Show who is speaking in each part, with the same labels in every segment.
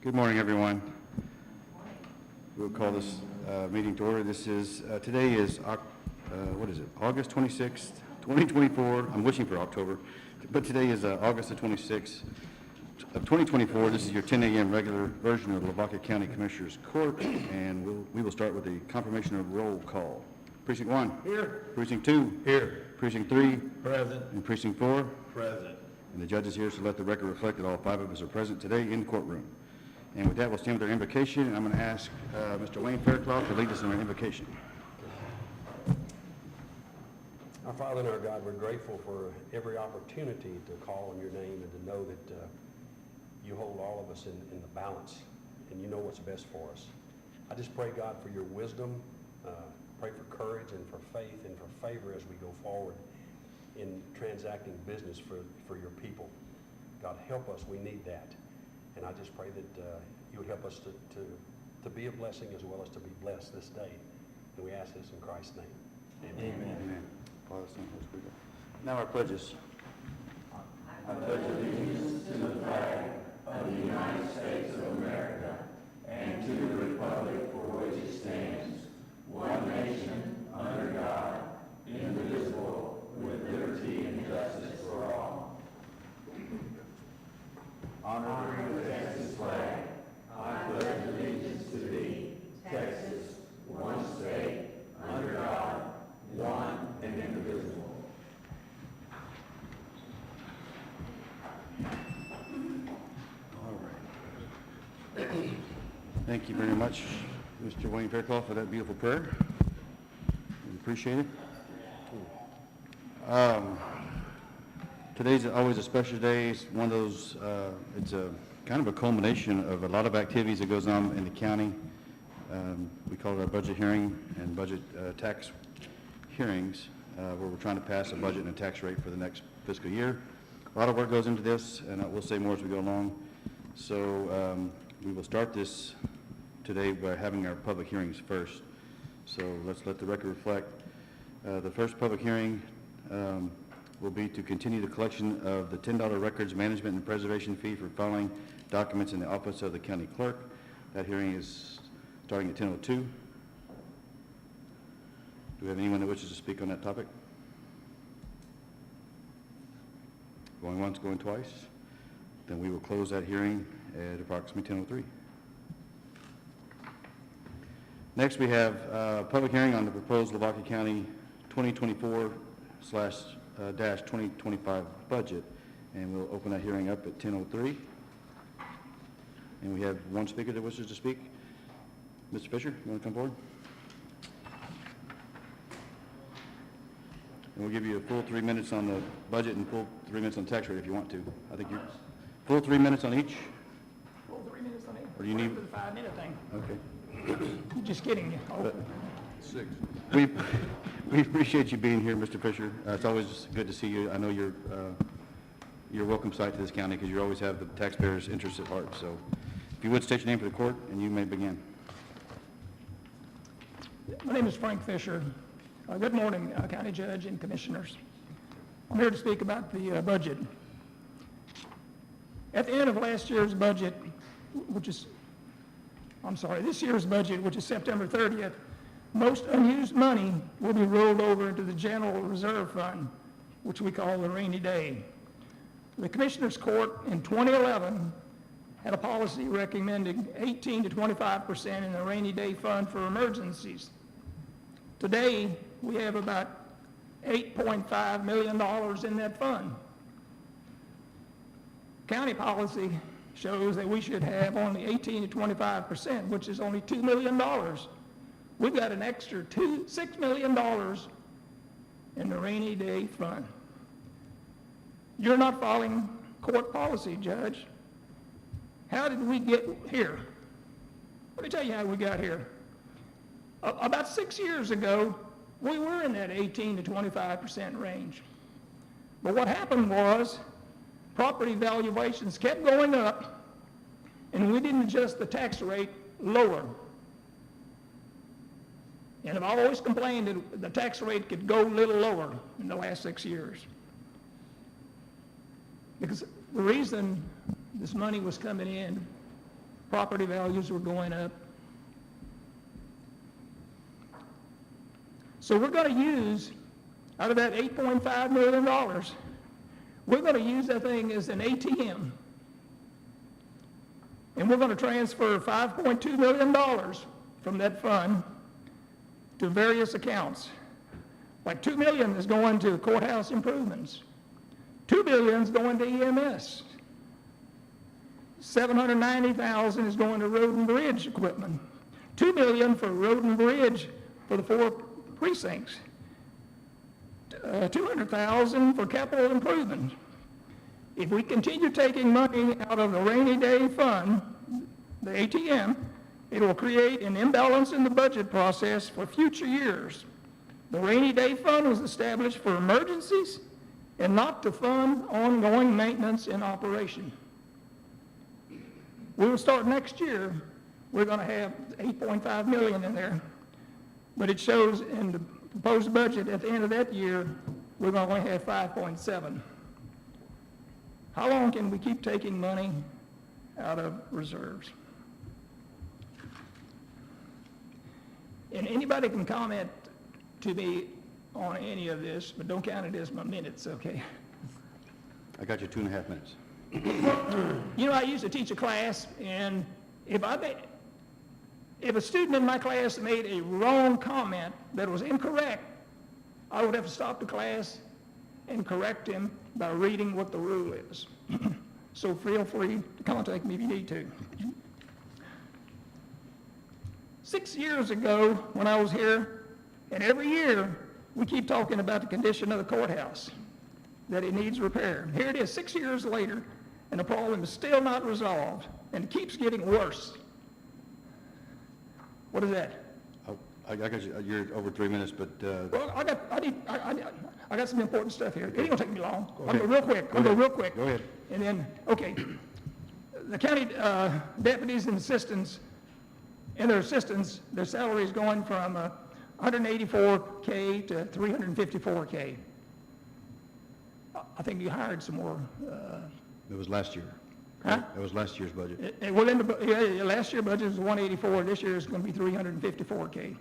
Speaker 1: Good morning, everyone. We'll call this meeting to order. This is, today is, August 26th, 2024. I'm wishing for October, but today is August the 26th of 2024. This is your 10 a.m. regular version of Lavaca County Commissioners Court, and we will start with the confirmation of roll call. Precinct 1. Here. Precinct 2. Here. Precinct 3.
Speaker 2: Present.
Speaker 1: And Precinct 4.
Speaker 2: Present.
Speaker 1: And the judge is here, so let the record reflect that all 5 of us are present today in courtroom. And with that, we'll stand with our invocation, and I'm going to ask Mr. Wayne Fairclough to lead us in our invocation.
Speaker 3: Our Father and our God, we're grateful for every opportunity to call on your name and to know that you hold all of us in the balance, and you know what's best for us. I just pray, God, for your wisdom, pray for courage and for faith and for favor as we go forward in transacting business for your people. God, help us. We need that. And I just pray that you would help us to be a blessing as well as to be blessed this day. And we ask this in Christ's name. Amen.
Speaker 1: Amen. Amen. Father, Son, Holy Spirit. Now our pledges.
Speaker 4: I pledge allegiance to the flag of the United States of America and to the republic for which it stands, one nation, under God, indivisible, with liberty and justice for all. Honoring the Texas flag, I pledge allegiance to thee, Texas, one state, under God, one and indivisible.
Speaker 1: All right. Thank you very much, Mr. Wayne Fairclough, for that beautiful prayer. We appreciate it. Today's always a special day. It's one of those, it's a kind of a culmination of a lot of activities that goes on in the county. We call it our budget hearing and budget tax hearings, where we're trying to pass a budget and a tax rate for the next fiscal year. A lot of work goes into this, and we'll say more as we go along. So we will start this today by having our public hearings first. So let's let the record reflect. The first public hearing will be to continue the collection of the $10 records management and preservation fee for filing documents in the office of the county clerk. That hearing is starting at 10:02. Do we have anyone that wishes to speak on that topic? Going once, going twice? Then we will close that hearing at approximately 10:03. Next, we have a public hearing on the proposed Lavaca County 2024/2025 budget, and we'll open that hearing up at 10:03. And we have one speaker that wishes to speak. Mr. Fisher, you want to come forward? And we'll give you a full 3 minutes on the budget and full 3 minutes on the tax rate if you want to. I think you full 3 minutes on each.
Speaker 5: Full 3 minutes on each.
Speaker 1: Or do you need
Speaker 5: the 5-minute thing?
Speaker 1: Okay.
Speaker 5: Just kidding. Oh.
Speaker 1: Six. We appreciate you being here, Mr. Fisher. It's always good to see you. I know you're a welcome sight to this county because you always have the taxpayers' interests at heart. So if you would state your name for the court, and you may begin.
Speaker 5: My name is Frank Fisher. Good morning, County Judge and Commissioners. I'm here to speak about the budget. At the end of last year's budget, this year's budget, which is September 30th, most unused money will be rolled over into the General Reserve Fund, which we call the rainy day. The Commissioners Court in 2011 had a policy recommending 18 to 25% in the rainy day fund for emergencies. Today, we have about $8.5 million in that fund. County policy shows that we should have only 18 to 25%, which is only $2 million. We've got an extra $6 million in the rainy day fund. You're not following court policy, Judge. How did we get here? Let me tell you how we got here. About 6 years ago, we were in that 18 to 25% range. But what happened was property valuations kept going up, and we didn't adjust the tax rate lower. And I've always complained that the tax rate could go a little lower in the last 6 years. Because the reason this money was coming in property values were going up. So we're going to use, out of that $8.5 million, we're going to use that thing as an ATM. And we're going to transfer $5.2 million from that fund to various accounts. Like $2 million is going to courthouse improvements. $2 billion is going to EMS. $790,000 is going to road and bridge equipment. $2 million for road and bridge for the 4 precincts. $200,000 for capital improvement. If we continue taking money out of the rainy day fund, the ATM, it will create an imbalance in the budget process for future years. The rainy day fund was established for emergencies and not to fund ongoing maintenance and operation. We will start next year, we're going to have $8.5 million in there, but it shows in the proposed budget at the end of that year, we're going to only have 5.7. How long can we keep taking money out of reserves? And anybody can comment to me on any of this, but don't count it as my minutes, okay?
Speaker 1: I got you 2.5 minutes.
Speaker 5: You know, I used to teach a class, and if a student in my class made a wrong comment that was incorrect, I would have to stop the class and correct him by reading what the rule is. So feel free to contact me if you need to. 6 years ago, when I was here, and every year, we keep talking about the condition of the courthouse, that it needs repair. Here it is, 6 years later, and the problem is still not resolved, and it keeps getting worse. What is that?
Speaker 1: Oh, I got you, you're over 3 minutes, but,
Speaker 5: Well, I got some important stuff here. It ain't gonna take me long. I'll
Speaker 1: ahead.
Speaker 5: go real quick.
Speaker 1: Go ahead.
Speaker 5: And then, okay, the county deputies and assistants, and their assistants, their salary is going from $184K to $354K. I think you hired some more.
Speaker 1: it was last year.
Speaker 5: Huh?
Speaker 1: It was last year's budget.
Speaker 5: Well, last year's budget was 184. This year is going to be 354K.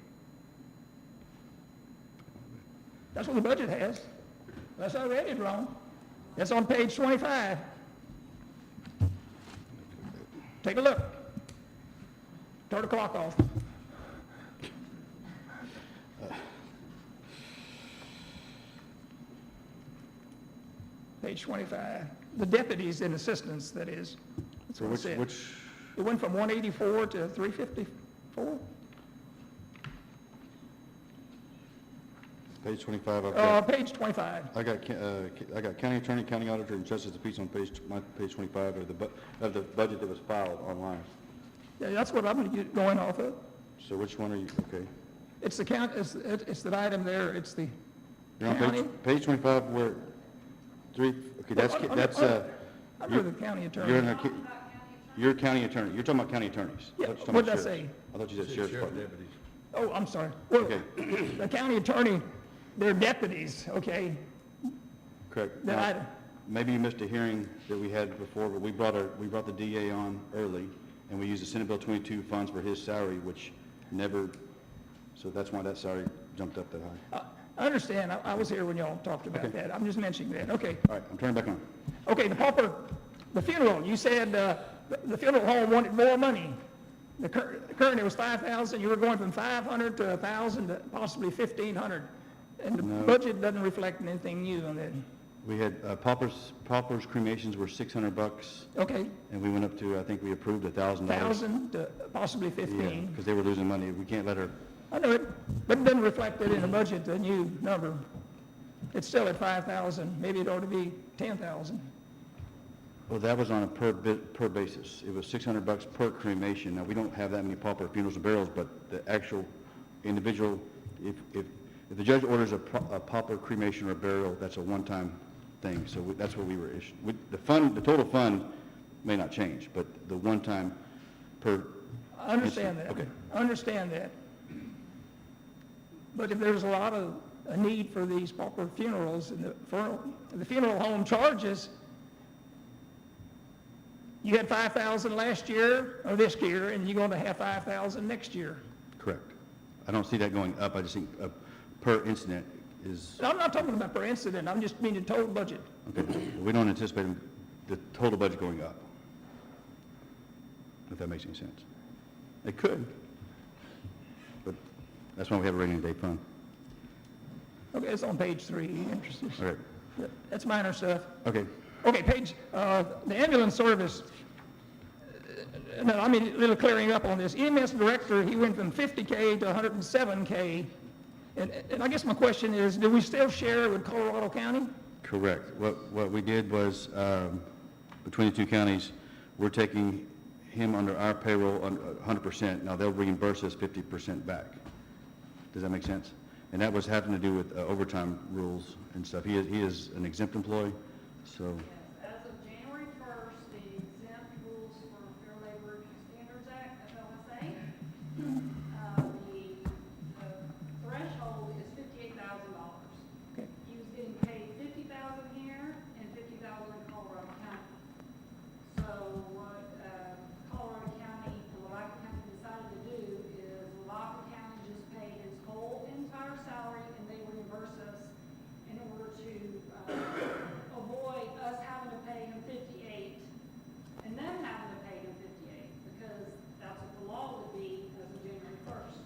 Speaker 5: That's what the budget has. Unless I read it wrong. That's on page 25. Take a look. Turn the clock off. Page 25. The deputies and assistants, that is. That's
Speaker 1: So
Speaker 5: what it said.
Speaker 1: which,
Speaker 5: It went from 184 to 354?
Speaker 1: page 25, I've got,
Speaker 5: Page 25.
Speaker 1: I got county attorney, county auditor, and justice of the peace on page 25 of the budget that was filed online.
Speaker 5: Yeah, that's what I'm going off of.
Speaker 1: So which one are you, okay?
Speaker 5: It's the count, it's the item there, it's the
Speaker 1: You're on
Speaker 5: county.
Speaker 1: page 25 where, okay, that's,
Speaker 5: Under the county attorney.
Speaker 1: you're county attorney, you're talking about county attorneys.
Speaker 5: Yeah,
Speaker 1: I thought you were talking
Speaker 5: what'd
Speaker 1: about
Speaker 5: I
Speaker 1: sheriffs.
Speaker 5: say?
Speaker 1: I thought you said sheriff's department.
Speaker 5: Oh, I'm sorry. Well,
Speaker 1: Okay.
Speaker 5: the county attorney, they're deputies, okay?
Speaker 1: Correct.
Speaker 5: Then
Speaker 1: Now, maybe you missed a hearing that we had before, but we brought the DA on early, and we used the Senate Bill 22 funds for his salary, which never, so that's why that salary jumped up that high.
Speaker 5: I understand, I was here when y'all talked about
Speaker 1: Okay.
Speaker 5: that, I'm just mentioning that, okay.
Speaker 1: All right, I'm turning back on.
Speaker 5: Okay, the funeral, you said the funeral home wanted more money. The current, it was 5,000, you were going from 500 to 1,000 to possibly 1,500. And the
Speaker 1: No.
Speaker 5: budget doesn't reflect anything new on that.
Speaker 1: We had paupers cremations were $600,
Speaker 5: Okay,
Speaker 1: and we went up to, I think we approved $1,000.
Speaker 5: 1,000 to possibly
Speaker 1: Yeah,
Speaker 5: 15.
Speaker 1: because they were losing money. We can't let her,
Speaker 5: I know it, but it doesn't reflect it in the budget, the new number. It's still at 5,000, maybe it ought to be 10,000.
Speaker 1: well, that was on a per basis. It was $600 per cremation. Now, we don't have that many pauper funerals and burials, but the actual individual, if the judge orders a pauper cremation or burial, that's a one-time thing. So that's what we were issued. The total fund may not change, but the one-time per.
Speaker 5: I understand that.
Speaker 1: Okay.
Speaker 5: I understand that. But if there's a need for these pauper funerals, and the funeral home charges You had 5,000 last year, or this year, and you're going to have 5,000 next year.
Speaker 1: Correct. I don't see that going up. I just think per incident is,
Speaker 5: And I'm not talking about per incident, I'm just meaning total budget.
Speaker 1: okay. We don't anticipate the total budget going up, if that makes any sense. It could, but that's why we have a rainy day fund.
Speaker 5: Okay, it's on page 3, interested.
Speaker 1: All right,
Speaker 5: That's minor stuff.
Speaker 1: okay.
Speaker 5: Okay, the ambulance service, no, I mean, a little clearing up on this. EMS director, he went from 50K to 107K. And I guess my question is, do we still share with Colorado County?
Speaker 1: Correct. What we did was, between the two counties, we're taking him under our payroll 100%. Now, they'll reimburse us 50% back. Does that make sense? And that was having to do with overtime rules and stuff. He is an exempt employee, so,
Speaker 2: Yes, as of January 1st, the exempt rules for Fair Labor Standards Act, FLSA, the threshold is $58,000.
Speaker 5: Okay.
Speaker 2: He was getting paid $50,000 here and $50,000 in Colorado County. So what Colorado County and Lavaca County decided to do is Lavaca County just paid his whole entire salary, and they reimburse us in order to avoid us having to pay him 58 and them having to pay him 58, because that's what the law would be as of January 1st.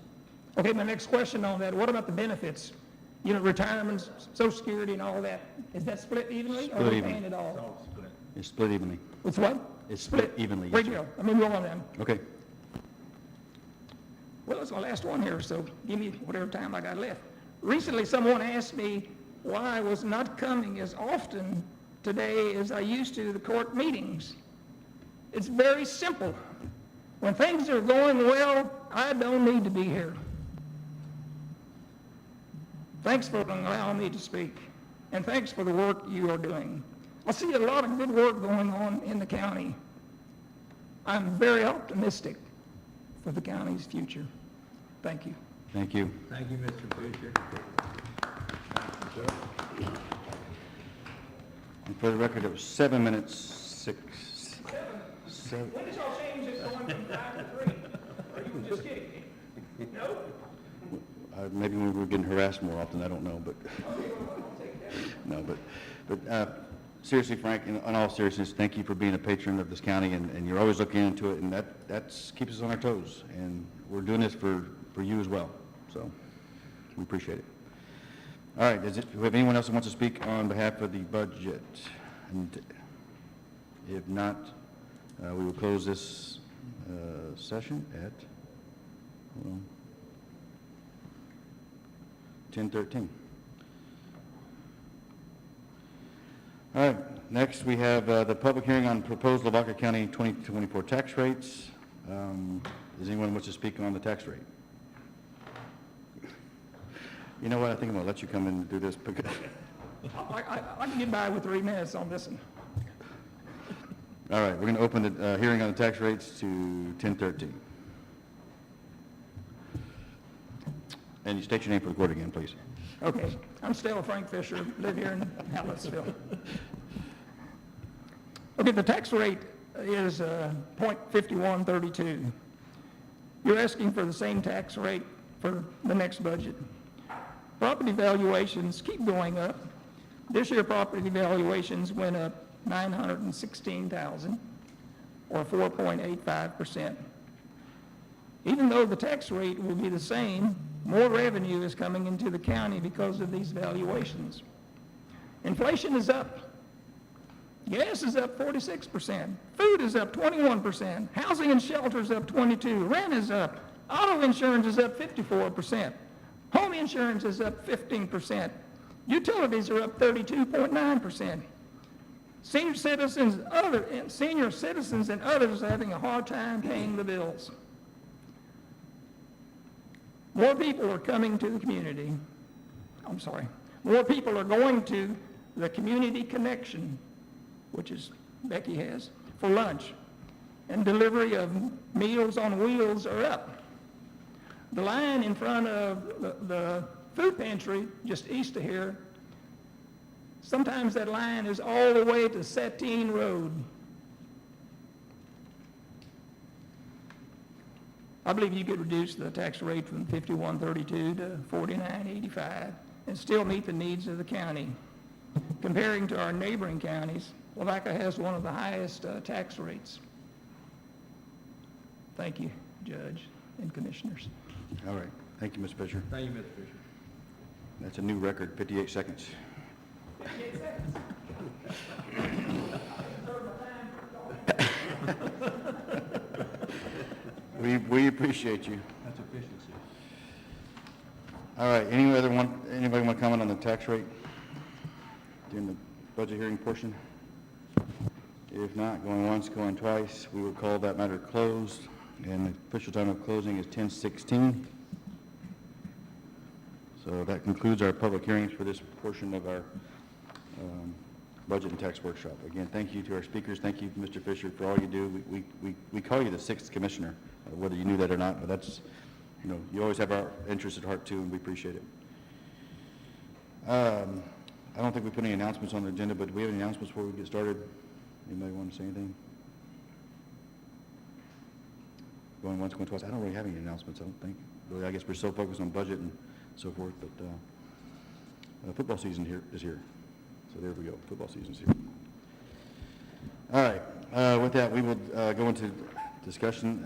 Speaker 5: Okay, my next question on that, what about the benefits? You know, retirement, social security and all that, is that split evenly? Or are
Speaker 1: Split
Speaker 5: we
Speaker 1: evenly.
Speaker 5: paying it all?
Speaker 1: it's split evenly.
Speaker 5: With what?
Speaker 1: It's split evenly. yes,
Speaker 5: Wait,
Speaker 1: sir.
Speaker 5: Bill, let me move on then.
Speaker 1: Okay.
Speaker 5: Well, it's my last one here, so give me whatever time I got left. Recently, someone asked me why I was not coming as often today as I used to the court meetings. It's very simple. When things are going well, I don't need to be here. Thanks for allowing me to speak, and thanks for the work you are doing. I see a lot of good work going on in the county. I'm very optimistic for the county's future. Thank you.
Speaker 1: Thank you.
Speaker 4: Thank you, Mr. Fisher.
Speaker 1: And for the record, it was 7 minutes, 7.
Speaker 5: When did y'all change it going from 5 to 3? Or you were just kidding me? No?
Speaker 1: Maybe we were getting harassed more often, I don't know, but, no, but seriously, Frank, in all seriousness, thank you for being a patron of this county, and you're always looking into it, and that keeps us on our toes, and we're doing this for you as well, so we appreciate it. All right, do we have anyone else that wants to speak on behalf of the budget? And if not, we will close this session at, hold on, 10:13. All right, next we have the public hearing on proposed Lavaca County 2024 tax rates. Does anyone wish to speak on the tax rate? You know what, I think I'm going to let you come in and do this because,
Speaker 5: I can get by with 3 minutes on this one.
Speaker 1: all right, we're going to open the hearing on the tax rates to 10:13. And you state your name for the court again, please.
Speaker 5: Okay, I'm still Frank Fisher, live here in Hallettsville. Okay, the tax rate is .5132. You're asking for the same tax rate for the next budget. Property valuations keep going up. This year, property valuations went up $916,000, or 4.85%. Even though the tax rate will be the same, more revenue is coming into the county because of these valuations. Inflation is up. Gas is up 46%. Food is up 21%. Housing and shelter is up 22%. Rent is up. Auto insurance is up 54%. Home insurance is up 15%. Utilities are up 32.9%. Senior citizens and others are having a hard time paying the bills. More people are coming to the community. More people are going to the Community Connection, which is Becky has, for lunch. And delivery of Meals on Wheels are up. The line in front of the food pantry, just east of here, sometimes that line is all the way to Satine Road. I believe you could reduce the tax rate from 51.32 to 49.85 and still meet the needs of the county. Comparing to our neighboring counties, Lavaca has one of the highest tax rates. Thank you, Judge and Commissioners.
Speaker 1: All right. Thank you, Mr. Fisher.
Speaker 6: Thank you, Mr. Fisher.
Speaker 1: That's a new record, 58 seconds.
Speaker 5: 58 seconds.
Speaker 1: We appreciate you.
Speaker 6: That's efficiency.
Speaker 1: All right, anybody want to comment on the tax rate during the budget hearing portion? If not, going once, going twice, we will call that matter closed, and the official time of closing is 10:16. So that concludes our public hearings for this portion of our budget and tax workshop. Again, thank you to our speakers. Thank you, Mr. Fisher, for all you do. We call you the sixth commissioner, whether you knew that or not, but that's, you always have our interest at heart too, and we appreciate it. I don't think we put any announcements on the agenda, but do we have any announcements before we get started? Anybody want to say anything? Going once, going twice. I don't really have any announcements, I don't think. Really, I guess we're so focused on budget and so forth, but football season is here. So there we go, football season's here. All right, with that, we will go into discussion.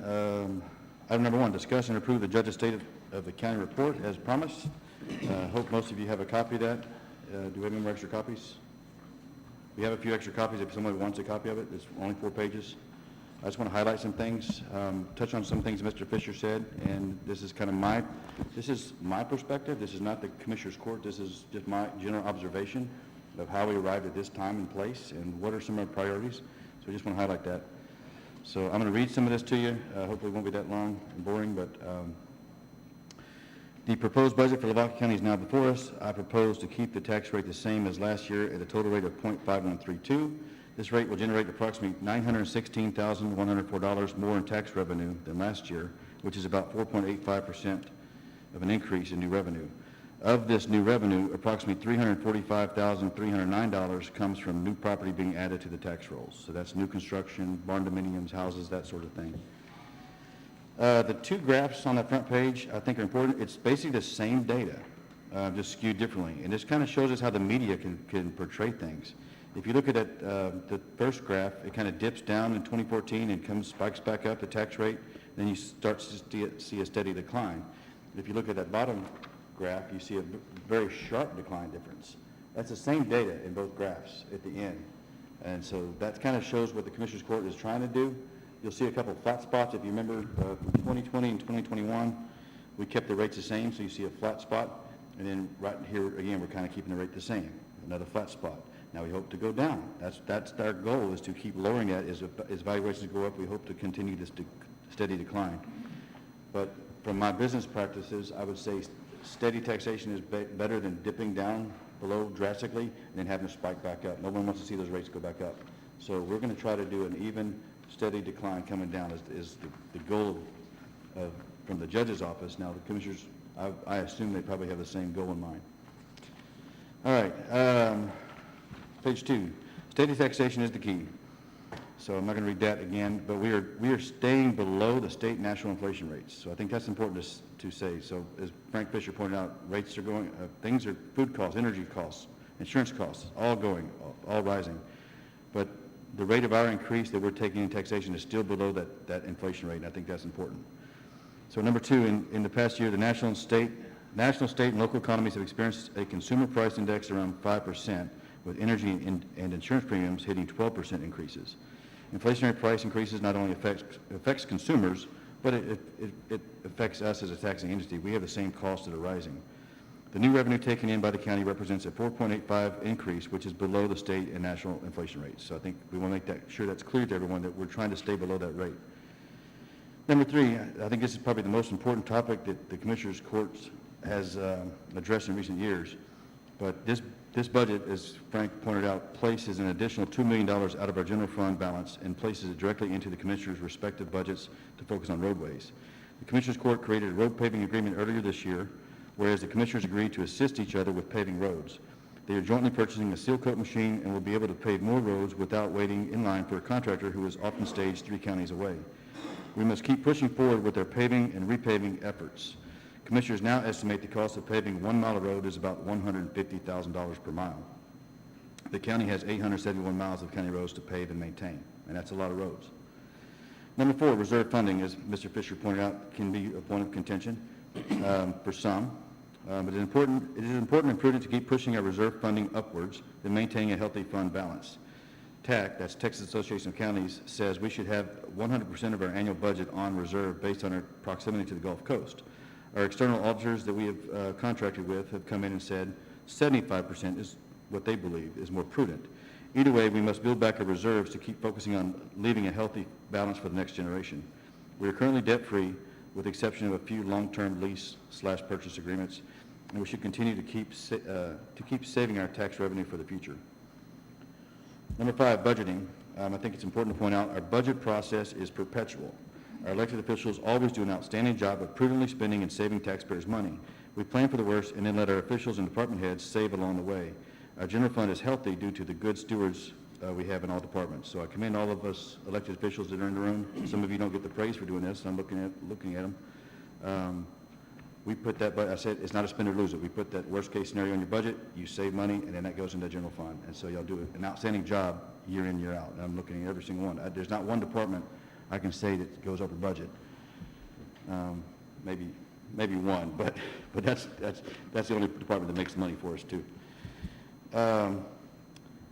Speaker 1: Item number 1, discuss and approve the judge's state of the county report as promised. Hope most of you have a copy of that. Do we have any more extra copies? We have a few extra copies if somebody wants a copy of it. It's only 4 pages. I just want to highlight some things, touch on some things Mr. Fisher said, and this is kind of my perspective. This is not the Commissioner's Court. This is just my general observation of how we arrived at this time and place and what are some of our priorities. So I just want to highlight that. So I'm going to read some of this to you. Hopefully it won't be that long and boring, but the proposed budget for Lavaca County is now before us. I propose to keep the tax rate the same as last year at a total rate of 0.5132. This rate will generate approximately $916,104 more in tax revenue than last year, which is about 4.85% of an increase in new revenue. Of this new revenue, approximately $345,309 comes from new property being added to the tax rolls. So that's new construction, barn dominiums, houses, that sort of thing. The 2 graphs on that front page I think are important. It's basically the same data, just skewed differently. And this kind of shows us how the media can portray things. If you look at the first graph, it kind of dips down in 2014 and spikes back up, the tax rate, then you start to see a steady decline. If you look at that bottom graph, you see a very sharp decline difference. That's the same data in both graphs at the end. And so that kind of shows what the Commissioner's Court is trying to do. You'll see a couple of flat spots. If you remember from 2020 and 2021, we kept the rates the same, so you see a flat spot. And then right here, again, we're kind of keeping the rate the same, another flat spot. Now we hope to go down. That's our goal, is to keep lowering that. As valuations go up, we hope to continue this steady decline. But from my business practices, I would say steady taxation is better than dipping down below drastically and then having to spike back up. No one wants to see those rates go back up. So we're going to try to do an even, steady decline coming down is the goal from the judge's office. Now the commissioners, I assume they probably have the same goal in mind. All right, page 2, steady taxation is the key. So I'm not going to read that again, but we are staying below the state national inflation rates. So I think that's important to say. So as Frank Fisher pointed out, rates are going, things are food costs, energy costs, insurance costs, all rising. But the rate of our increase that we're taking in taxation is still below that inflation rate, and I think that's important. So number 2, in the past year, the national, state, and local economies have experienced a consumer price index around 5%, with energy and insurance premiums hitting 12% increases. Inflationary price increases not only affects consumers, but it affects us as a taxing entity. We have the same costs that are rising. The new revenue taken in by the county represents a 4.85 increase, which is below the state and national inflation rates. So I think we want to make sure that's clear to everyone that we're trying to stay below that rate. Number 3, I think this is probably the most important topic that the Commissioner's Court has addressed in recent years. But this budget, as Frank pointed out, places an additional $2 million out of our general fund balance and places it directly into the Commissioner's respective budgets to focus on roadways. The Commissioner's Court created a road paving agreement earlier this year, whereas the Commissioners agreed to assist each other with paving roads. They are jointly purchasing a seal coat machine and will be able to pave more roads without waiting in line for a contractor who is often staged 3 counties away. We must keep pushing forward with our paving and repaving efforts. Commissioners now estimate the cost of paving 1 mile of road is about $150,000 per mile. The county has 871 miles of county roads to pave and maintain, and that's a lot of roads. Number 4, reserve funding, as Mr. Fisher pointed out, can be a point of contention for some. But it is important and prudent to keep pushing our reserve funding upwards and maintaining a healthy fund balance. TAC, that's Texas Association of Counties, says we should have 100% of our annual budget on reserve based on our proximity to the Gulf Coast. Our external auditors that we have contracted with have come in and said 75% is what they believe is more prudent. Either way, we must build back our reserves to keep focusing on leaving a healthy balance for the next generation. We are currently debt-free with the exception of a few long-term lease/purchase agreements, and we should continue to keep saving our tax revenue for the future. Number 5, budgeting. I think it's important to point out our budget process is perpetual. Our elected officials always do an outstanding job of prudently spending and saving taxpayers' money. We plan for the worst and then let our officials and department heads save along the way. Our general fund is healthy due to the good stewards we have in all departments. So I commend all of us elected officials that are in the room. Some of you don't get the praise for doing this. I'm looking at them. We put that, but I said it's not a spend or lose it. We put that worst case scenario in your budget, you save money, and then that goes into the general fund. And so y'all do an outstanding job year in, year out. And I'm looking at every single one. There's not one department I can say that goes over budget. Maybe one, but that's the only department that makes money for us too.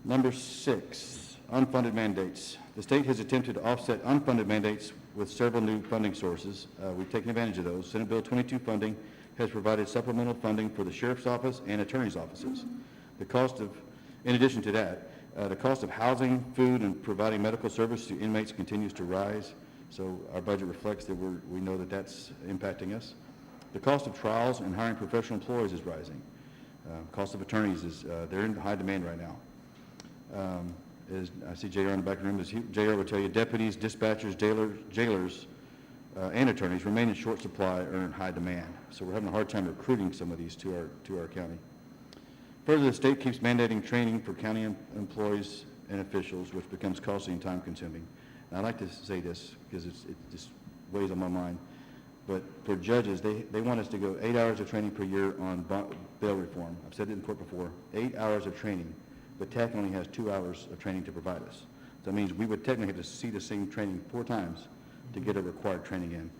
Speaker 1: Number 6, unfunded mandates. The state has attempted to offset unfunded mandates with several new funding sources. We've taken advantage of those. Senate Bill 22 funding has provided supplemental funding for the sheriff's office and attorney's offices. In addition to that, the cost of housing, food, and providing medical service to inmates continues to rise. So our budget reflects that we know that that's impacting us. The cost of trials and hiring professional employees is rising. Cost of attorneys they're in high demand right now. As I see JR in the back of the room, JR will tell you deputies, dispatchers, jailers, and attorneys remain in short supply or in high demand. So we're having a hard time recruiting some of these to our county. Further, the state keeps mandating training for county employees and officials, which becomes costly and time consuming. And I like to say this because it just weighs on my mind. But for judges, they want us to go 8 hours of training per year on bail reform. I've said it in court before, 8 hours of training, but TAC only has 2 hours of training to provide us. So that means we would technically have to see the same training 4 times to get a required training in,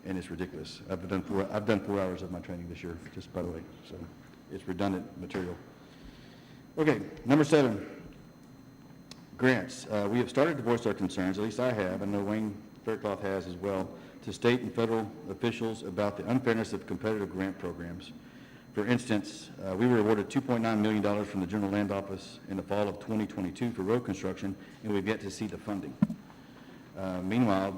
Speaker 1: and it's ridiculous. I've done 4 hours of my training this year, just by the way, so it's redundant material. Okay, number 7, grants. We have started to voice our concerns, at least I have, and I know Wayne Faircloth has as well, to state and federal officials about the unfairness of competitive grant programs. For instance, we were awarded $2.9 million from the General Land Office in the fall of 2022 for road construction, and we've yet to see the funding. Meanwhile,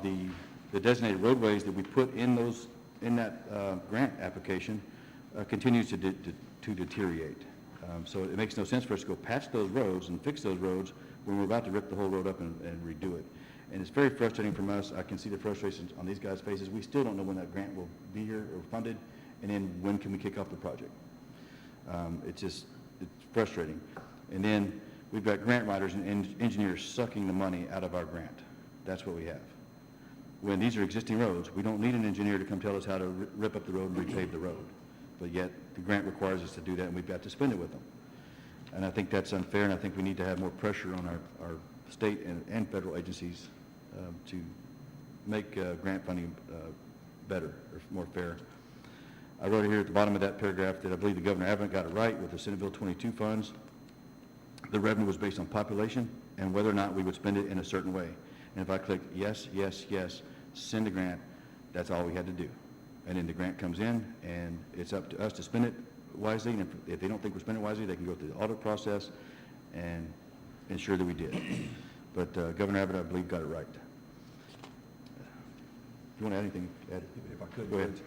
Speaker 1: the designated roadways that we put in that grant application continues to deteriorate. So it makes no sense for us to go patch those roads and fix those roads when we're about to rip the whole road up and redo it. And it's very frustrating from us. I can see the frustrations on these guys' faces. We still don't know when that grant will be here or funded, and then when can we kick off the project. It's frustrating. And then we've got grant writers and engineers sucking the money out of our grant. That's what we have. When these are existing roads, we don't need an engineer to come tell us how to rip up the road and repave the road. But yet the grant requires us to do that, and we've got to spend it with them. And I think that's unfair, and I think we need to have more pressure on our state and federal agencies to make grant funding better or more fair. I wrote here at the bottom of that paragraph that I believe the governor haven't got it right with the Senate Bill 22 funds. The revenue was based on population and whether or not we would spend it in a certain way. And if I click yes, yes, yes, send a grant, that's all we had to do. And then the grant comes in, and it's up to us to spend it wisely. And if they don't think we're spending it wisely, they can go through the audit process and ensure that we did. But Governor Abbott, I believe, got it right. If you want to add anything, Ed?
Speaker 3: If I could,
Speaker 1: go ahead.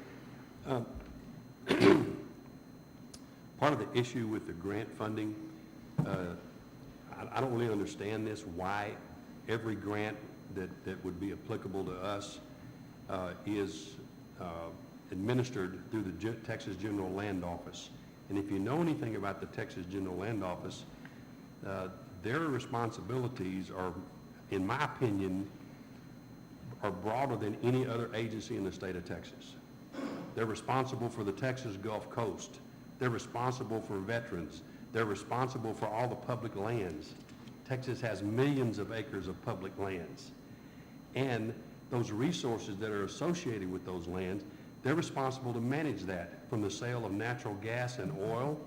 Speaker 3: Part of the issue with the grant funding, I don't really understand this, why every grant that would be applicable to us is administered through the Texas General Land Office. And if you know anything about the Texas General Land Office, their responsibilities are, in my opinion, are broader than any other agency in the state of Texas. They're responsible for the Texas Gulf Coast. They're responsible for veterans. They're responsible for all the public lands. Texas has millions of acres of public lands. And those resources that are associated with those lands, they're responsible to manage that, from the sale of natural gas and oil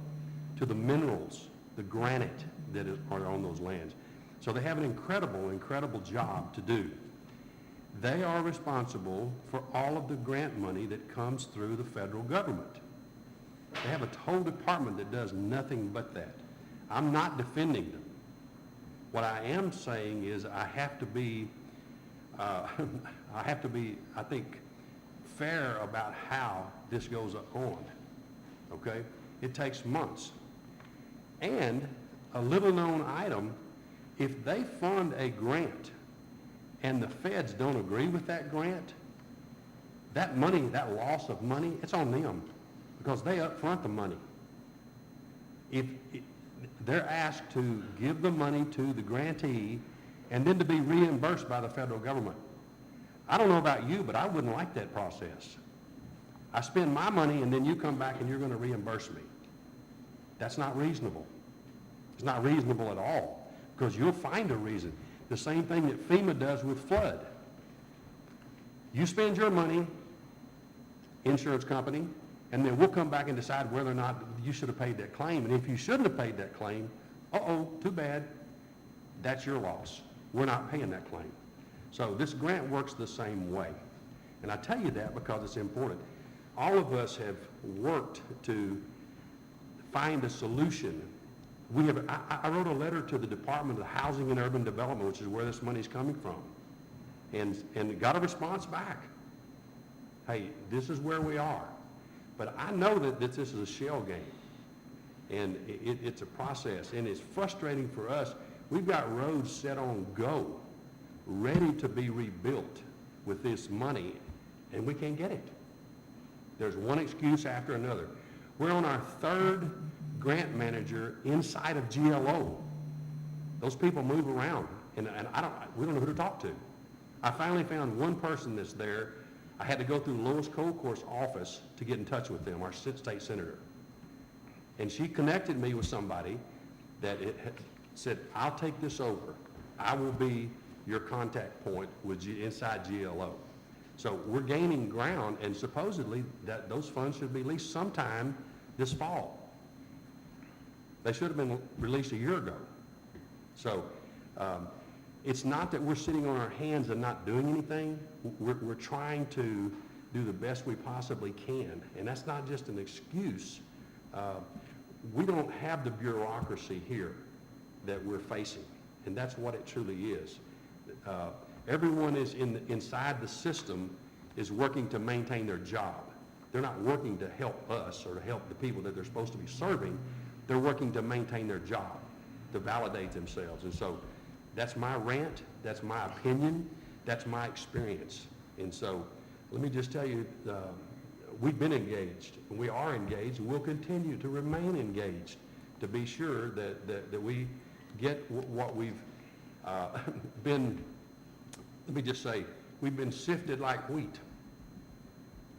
Speaker 3: to the minerals, the granite that are on those lands. So they have an incredible job to do. They are responsible for all of the grant money that comes through the federal government. They have a whole department that does nothing but that. I'm not defending them. What I am saying is I have to be, I think, fair about how this goes on, okay? It takes months. And a little known item, if they fund a grant and the feds don't agree with that grant, that money, that loss of money, it's on them because they upfront the money. If they're asked to give the money to the grantee and then to be reimbursed by the federal government. I don't know about you, but I wouldn't like that process. I spend my money and then you come back and you're going to reimburse me. That's not reasonable. It's not reasonable at all because you'll find a reason. The same thing that FEMA does with flood. You spend your money, insurance company, and then we'll come back and decide whether or not you should have paid that claim. And if you shouldn't have paid that claim, too bad. That's your loss. We're not paying that claim. So this grant works the same way. And I tell you that because it's important. All of us have worked to find a solution. I wrote a letter to the Department of Housing and Urban Development, which is where this money's coming from, and got a response back. Hey, this is where we are. But I know that this is a shell game, and it's a process, and it's frustrating for us. We've got roads set on go, ready to be rebuilt with this money, and we can't get it. There's one excuse after another. We're on our third grant manager inside of GLO. Those people move around, and we don't know who to talk to. I finally found one person that's there. I had to go through Lois Colcourt's office to get in touch with them, our state senator. And she connected me with somebody that said, I'll take this over. I will be your contact point with inside GLO. So we're gaining ground, and supposedly that those funds should be released sometime this fall. They should have been released a year ago. So it's not that we're sitting on our hands and not doing anything. We're trying to do the best we possibly can, and that's not just an excuse. We don't have the bureaucracy here that we're facing, and that's what it truly is. Everyone is inside the system is working to maintain their job. They're not working to help us or to help the people that they're supposed to be serving. They're working to maintain their job, to validate themselves. And so that's my rant, that's my opinion, that's my experience. And so let me just tell you, we've been engaged, and we are engaged, and we'll continue to remain engaged to be sure that we get what we've been, let me just say, we've been sifted like wheat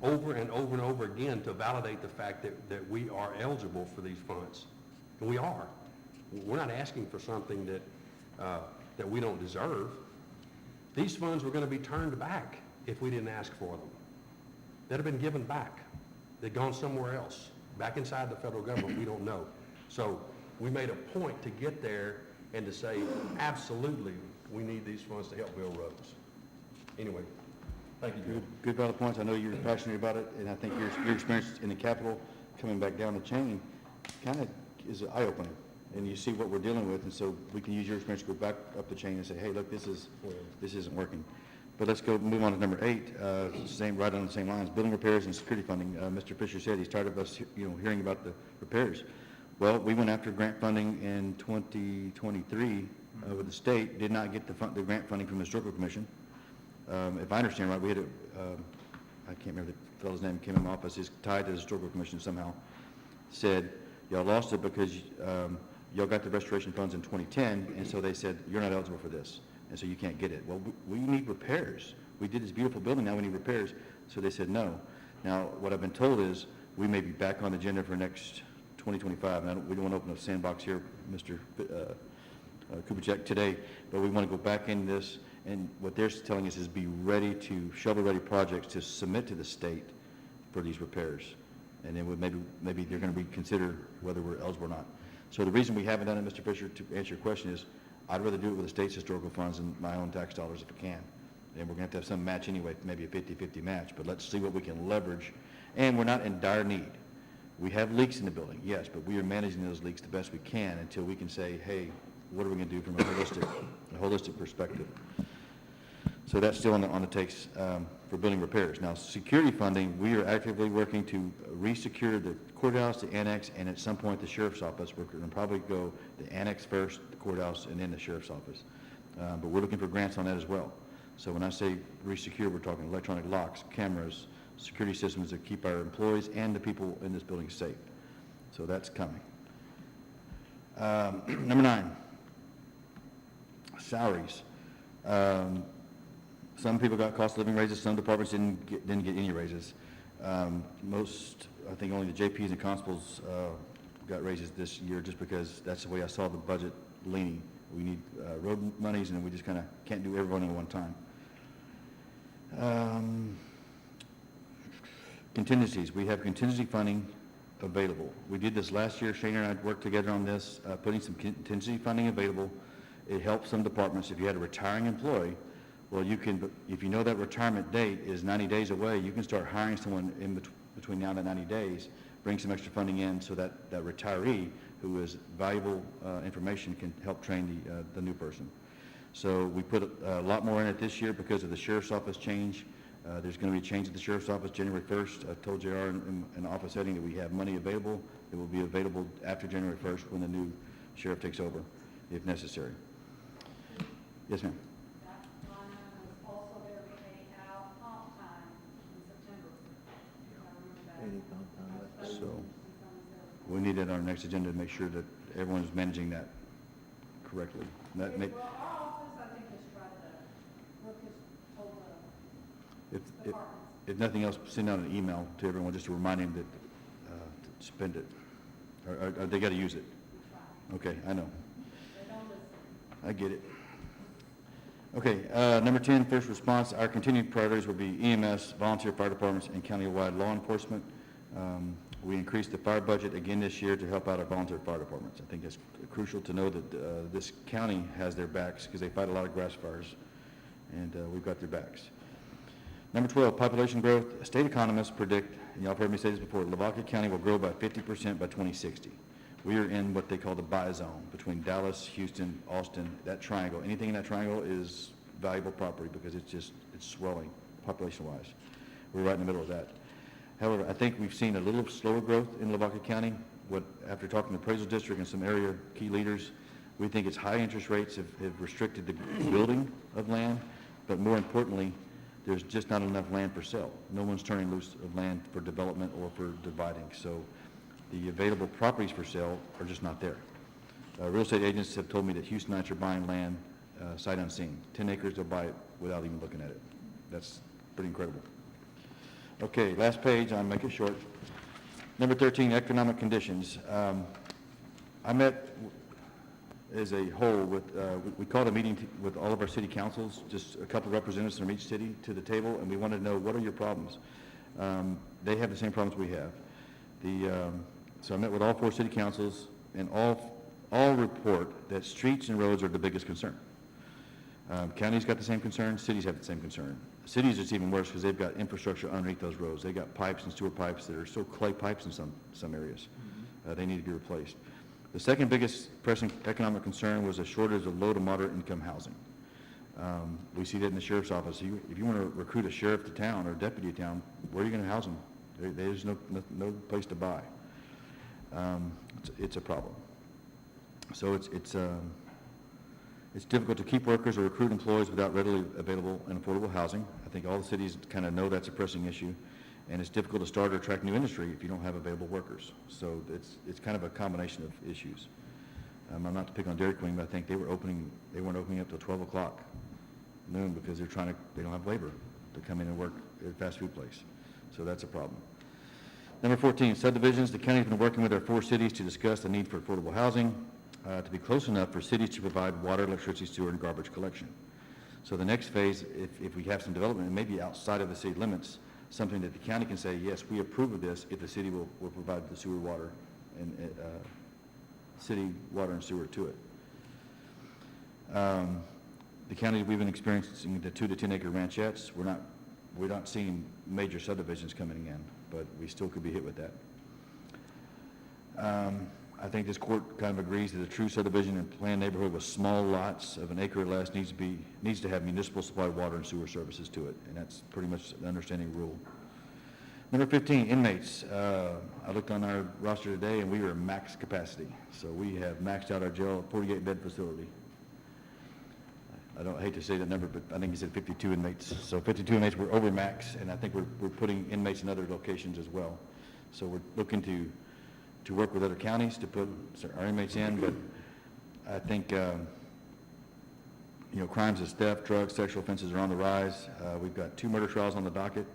Speaker 3: over and over and over again to validate the fact that we are eligible for these funds. And we are. We're not asking for something that we don't deserve. These funds were going to be turned back if we didn't ask for them. They'd have been given back. They'd gone somewhere else, back inside the federal government. We don't know. So we made a point to get there and to say, absolutely, we need these funds to help build roads. Anyway, thank you, Joe.
Speaker 1: Good valid points. I know you're passionate about it, and I think your experience in the Capitol coming back down the chain kind of is an eye-opener. And you see what we're dealing with, and so we can use your experience to go back up the chain and say, hey, look, this isn't working. But let's move on to number 8, right on the same lines, building repairs and security funding. Mr. Fisher said he's tired of us, hearing about the repairs. Well, we went after grant funding in 2023 with the state, did not get the grant funding from the Historical Commission. If I understand right, we had I can't remember the fellow's name, came in my office, he's tied to the Historical Commission somehow, said, y'all lost it because y'all got the restoration funds in 2010, and so they said, you're not eligible for this, and so you can't get it. Well, we need repairs. we did this beautiful building, now we need repairs. So they said no. Now, what I've been told is, we may be back on the agenda for next 2025, and we don't want to open a sandbox here, Mr. Kubitschek, today, but we want to go back in this, and what they're telling us is be ready to, shovel-ready projects to submit to the state for these repairs. And then maybe they're going to be considered whether we're eligible or not. So the reason we haven't done it, Mr. Fisher, to answer your question is, I'd rather do it with the state's historical funds than my own tax dollars if I can. And we're going to have some match anyway, maybe a 50-50 match, but let's see what we can leverage. And we're not in dire need. We have leaks in the building, yes, but we are managing those leaks the best we can until we can say, hey, what are we going to do from a holistic perspective? So that's still on the takes for building repairs. Now, security funding, we are actively working to re-secure the courthouse, the annex, and at some point the sheriff's office. We're going to probably go the annex first, the courthouse, and then the sheriff's office. But we're looking for grants on that as well. So when I say re-secure, we're talking electronic locks, cameras, security systems that keep our employees and the people in this building safe. So that's coming. Number 9, salaries. Some people got cost of living raises, some departments didn't get any raises. Most, I think only the JPs and constables got raises this year just because that's the way I saw the budget leaning. We need road monies and we just kind of can't do everyone at one time. Contingencies, we have contingency funding available. We did this last year, Shane and I worked together on this, putting some contingency funding available. It helps some departments. If you had a retiring employee, well, you can, if you know that retirement date is 90 days away, you can start hiring someone in between now and the 90 days, bring some extra funding in so that that retiree who is valuable information can help train the new person. So we put a lot more in it this year because of the sheriff's office change. There's going to be a change at the sheriff's office January 1st. I told JR in the office setting that we have money available. It will be available after January 1st when the new sheriff takes over, if necessary. Yes, ma'am.
Speaker 2: That line item was also there to pay out comp time in September. I remember that.
Speaker 1: So we need it on our next agenda to make sure that everyone is managing that correctly. That make,
Speaker 2: Well, our office, I think, has tried to, Brooke has told the departments.
Speaker 1: if nothing else, send out an email to everyone just to remind them that to spend it, or they got to use it. Okay, I know.
Speaker 2: They don't listen.
Speaker 1: I get it. Okay, number 10, first response. Our continued priorities will be EMS, volunteer fire departments, and county-wide law enforcement. We increased the fire budget again this year to help out our volunteer fire departments. I think it's crucial to know that this county has their backs because they fight a lot of grass fires, and we've got their backs. Number 12, population growth. State economists predict, and y'all have heard me say this before, Lavaca County will grow by 50% by 2060. We are in what they call the buy zone between Dallas, Houston, Austin, that triangle. Anything in that triangle is valuable property because it's swelling population-wise. We're right in the middle of that. However, I think we've seen a little slower growth in Lavaca County. After talking to the appraisal district and some area key leaders, we think it's high interest rates have restricted the building of land, but more importantly, there's just not enough land for sale. No one's turning loose of land for development or for dividing. So the available properties for sale are just not there. Real estate agents have told me that Houstonites are buying land sight unseen. 10 acres, they'll buy it without even looking at it. That's pretty incredible. Okay, last page, I'll make it short. Number 13, economic conditions. I met as a whole with, we called a meeting with all of our city councils, just a couple of representatives from each city to the table, and we wanted to know, what are your problems? They have the same problems we have. So I met with all 4 city councils, and all report that streets and roads are the biggest concern. Counties got the same concern, cities have the same concern. Cities, it's even worse because they've got infrastructure underneath those roads. They've got pipes and sewer pipes that are still clay pipes in some areas. They need to be replaced. The second biggest pressing economic concern was a shortage of low to moderate income housing. We see that in the sheriff's office. If you want to recruit a sheriff to town or a deputy to town, where are you going to house them? There's no place to buy. It's a problem. So it's difficult to keep workers or recruit employees without readily available and affordable housing. I think all the cities kind of know that's a pressing issue, and it's difficult to start or attract new industry if you don't have available workers. So it's kind of a combination of issues. I'm not to pick on Dairy Queen, but I think they weren't opening up till 12 o'clock noon because they don't have labor. to come in and work at a fast food place. So that's a problem. Number 14, subdivisions. The county's been working with our 4 cities to discuss the need for affordable housing to be close enough for cities to provide water, electricity, sewer, and garbage collection. So the next phase, if we have some development, and maybe outside of the city limits, something that the county can say, yes, we approve of this if the city will provide the sewer, water, and city water and sewer to it. The county, we've been experiencing the 2 to 10 acre ranchettes. We're not seeing major subdivisions coming in, but we still could be hit with that. I think this court kind of agrees that a true subdivision in planned neighborhood with small lots of an acre or less needs to have municipal supplied water and sewer services to it, and that's pretty much the understanding rule. Number 15, inmates. I looked on our roster today, and we are max capacity. So we have maxed out our jail 48-bed facility. I hate to say that number, but I think he said 52 inmates. So 52 inmates, we're over max, and I think we're putting inmates in other locations as well. So we're looking to work with other counties to put our inmates in, but I think, crimes as theft, drugs, sexual offenses are on the rise. We've got 2 murder trials on the docket.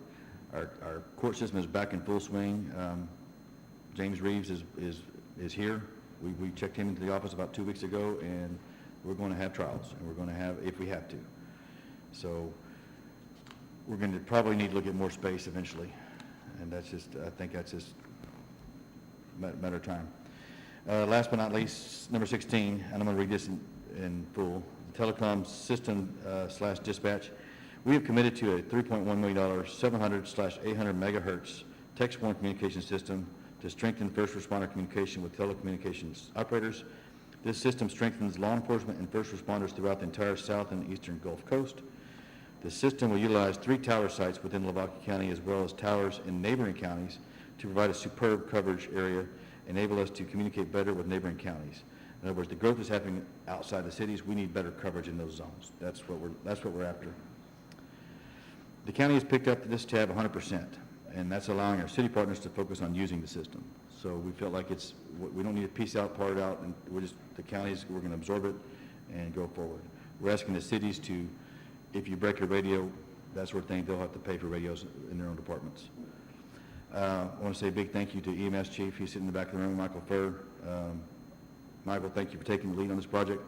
Speaker 1: Our court system is back in full swing. James Reeves is here. We checked him into the office about 2 weeks ago, and we're going to have trials, and we're going to have, if we have to. So we're going to probably need to look at more space eventually, and I think that's just a matter of time. Last but not least, number 16, and I'm going to read this in full. The telecom system / dispatch. We have committed to a $3.1 million 700/800 megahertz text-borne communication system to strengthen first responder communication with telecommunications operators. This system strengthens law enforcement and first responders throughout the entire south and eastern Gulf Coast. The system will utilize 3 tower sites within Lavaca County as well as towers in neighboring counties to provide a superb coverage area, enable us to communicate better with neighboring counties. In other words, the growth is happening outside the cities. We need better coverage in those zones. That's what we're after. The county has picked up this tab 100%, and that's allowing our city partners to focus on using the system. So we felt like we don't need to piece out, part it out, and we're going to absorb it and go forward. We're asking the cities to, if you break your radio, that sort of thing, they'll have to pay for radios in their own departments. I want to say a big thank you to EMS Chief. He's sitting in the back of the room, Michael Furr. Michael, thank you for taking the lead on this project.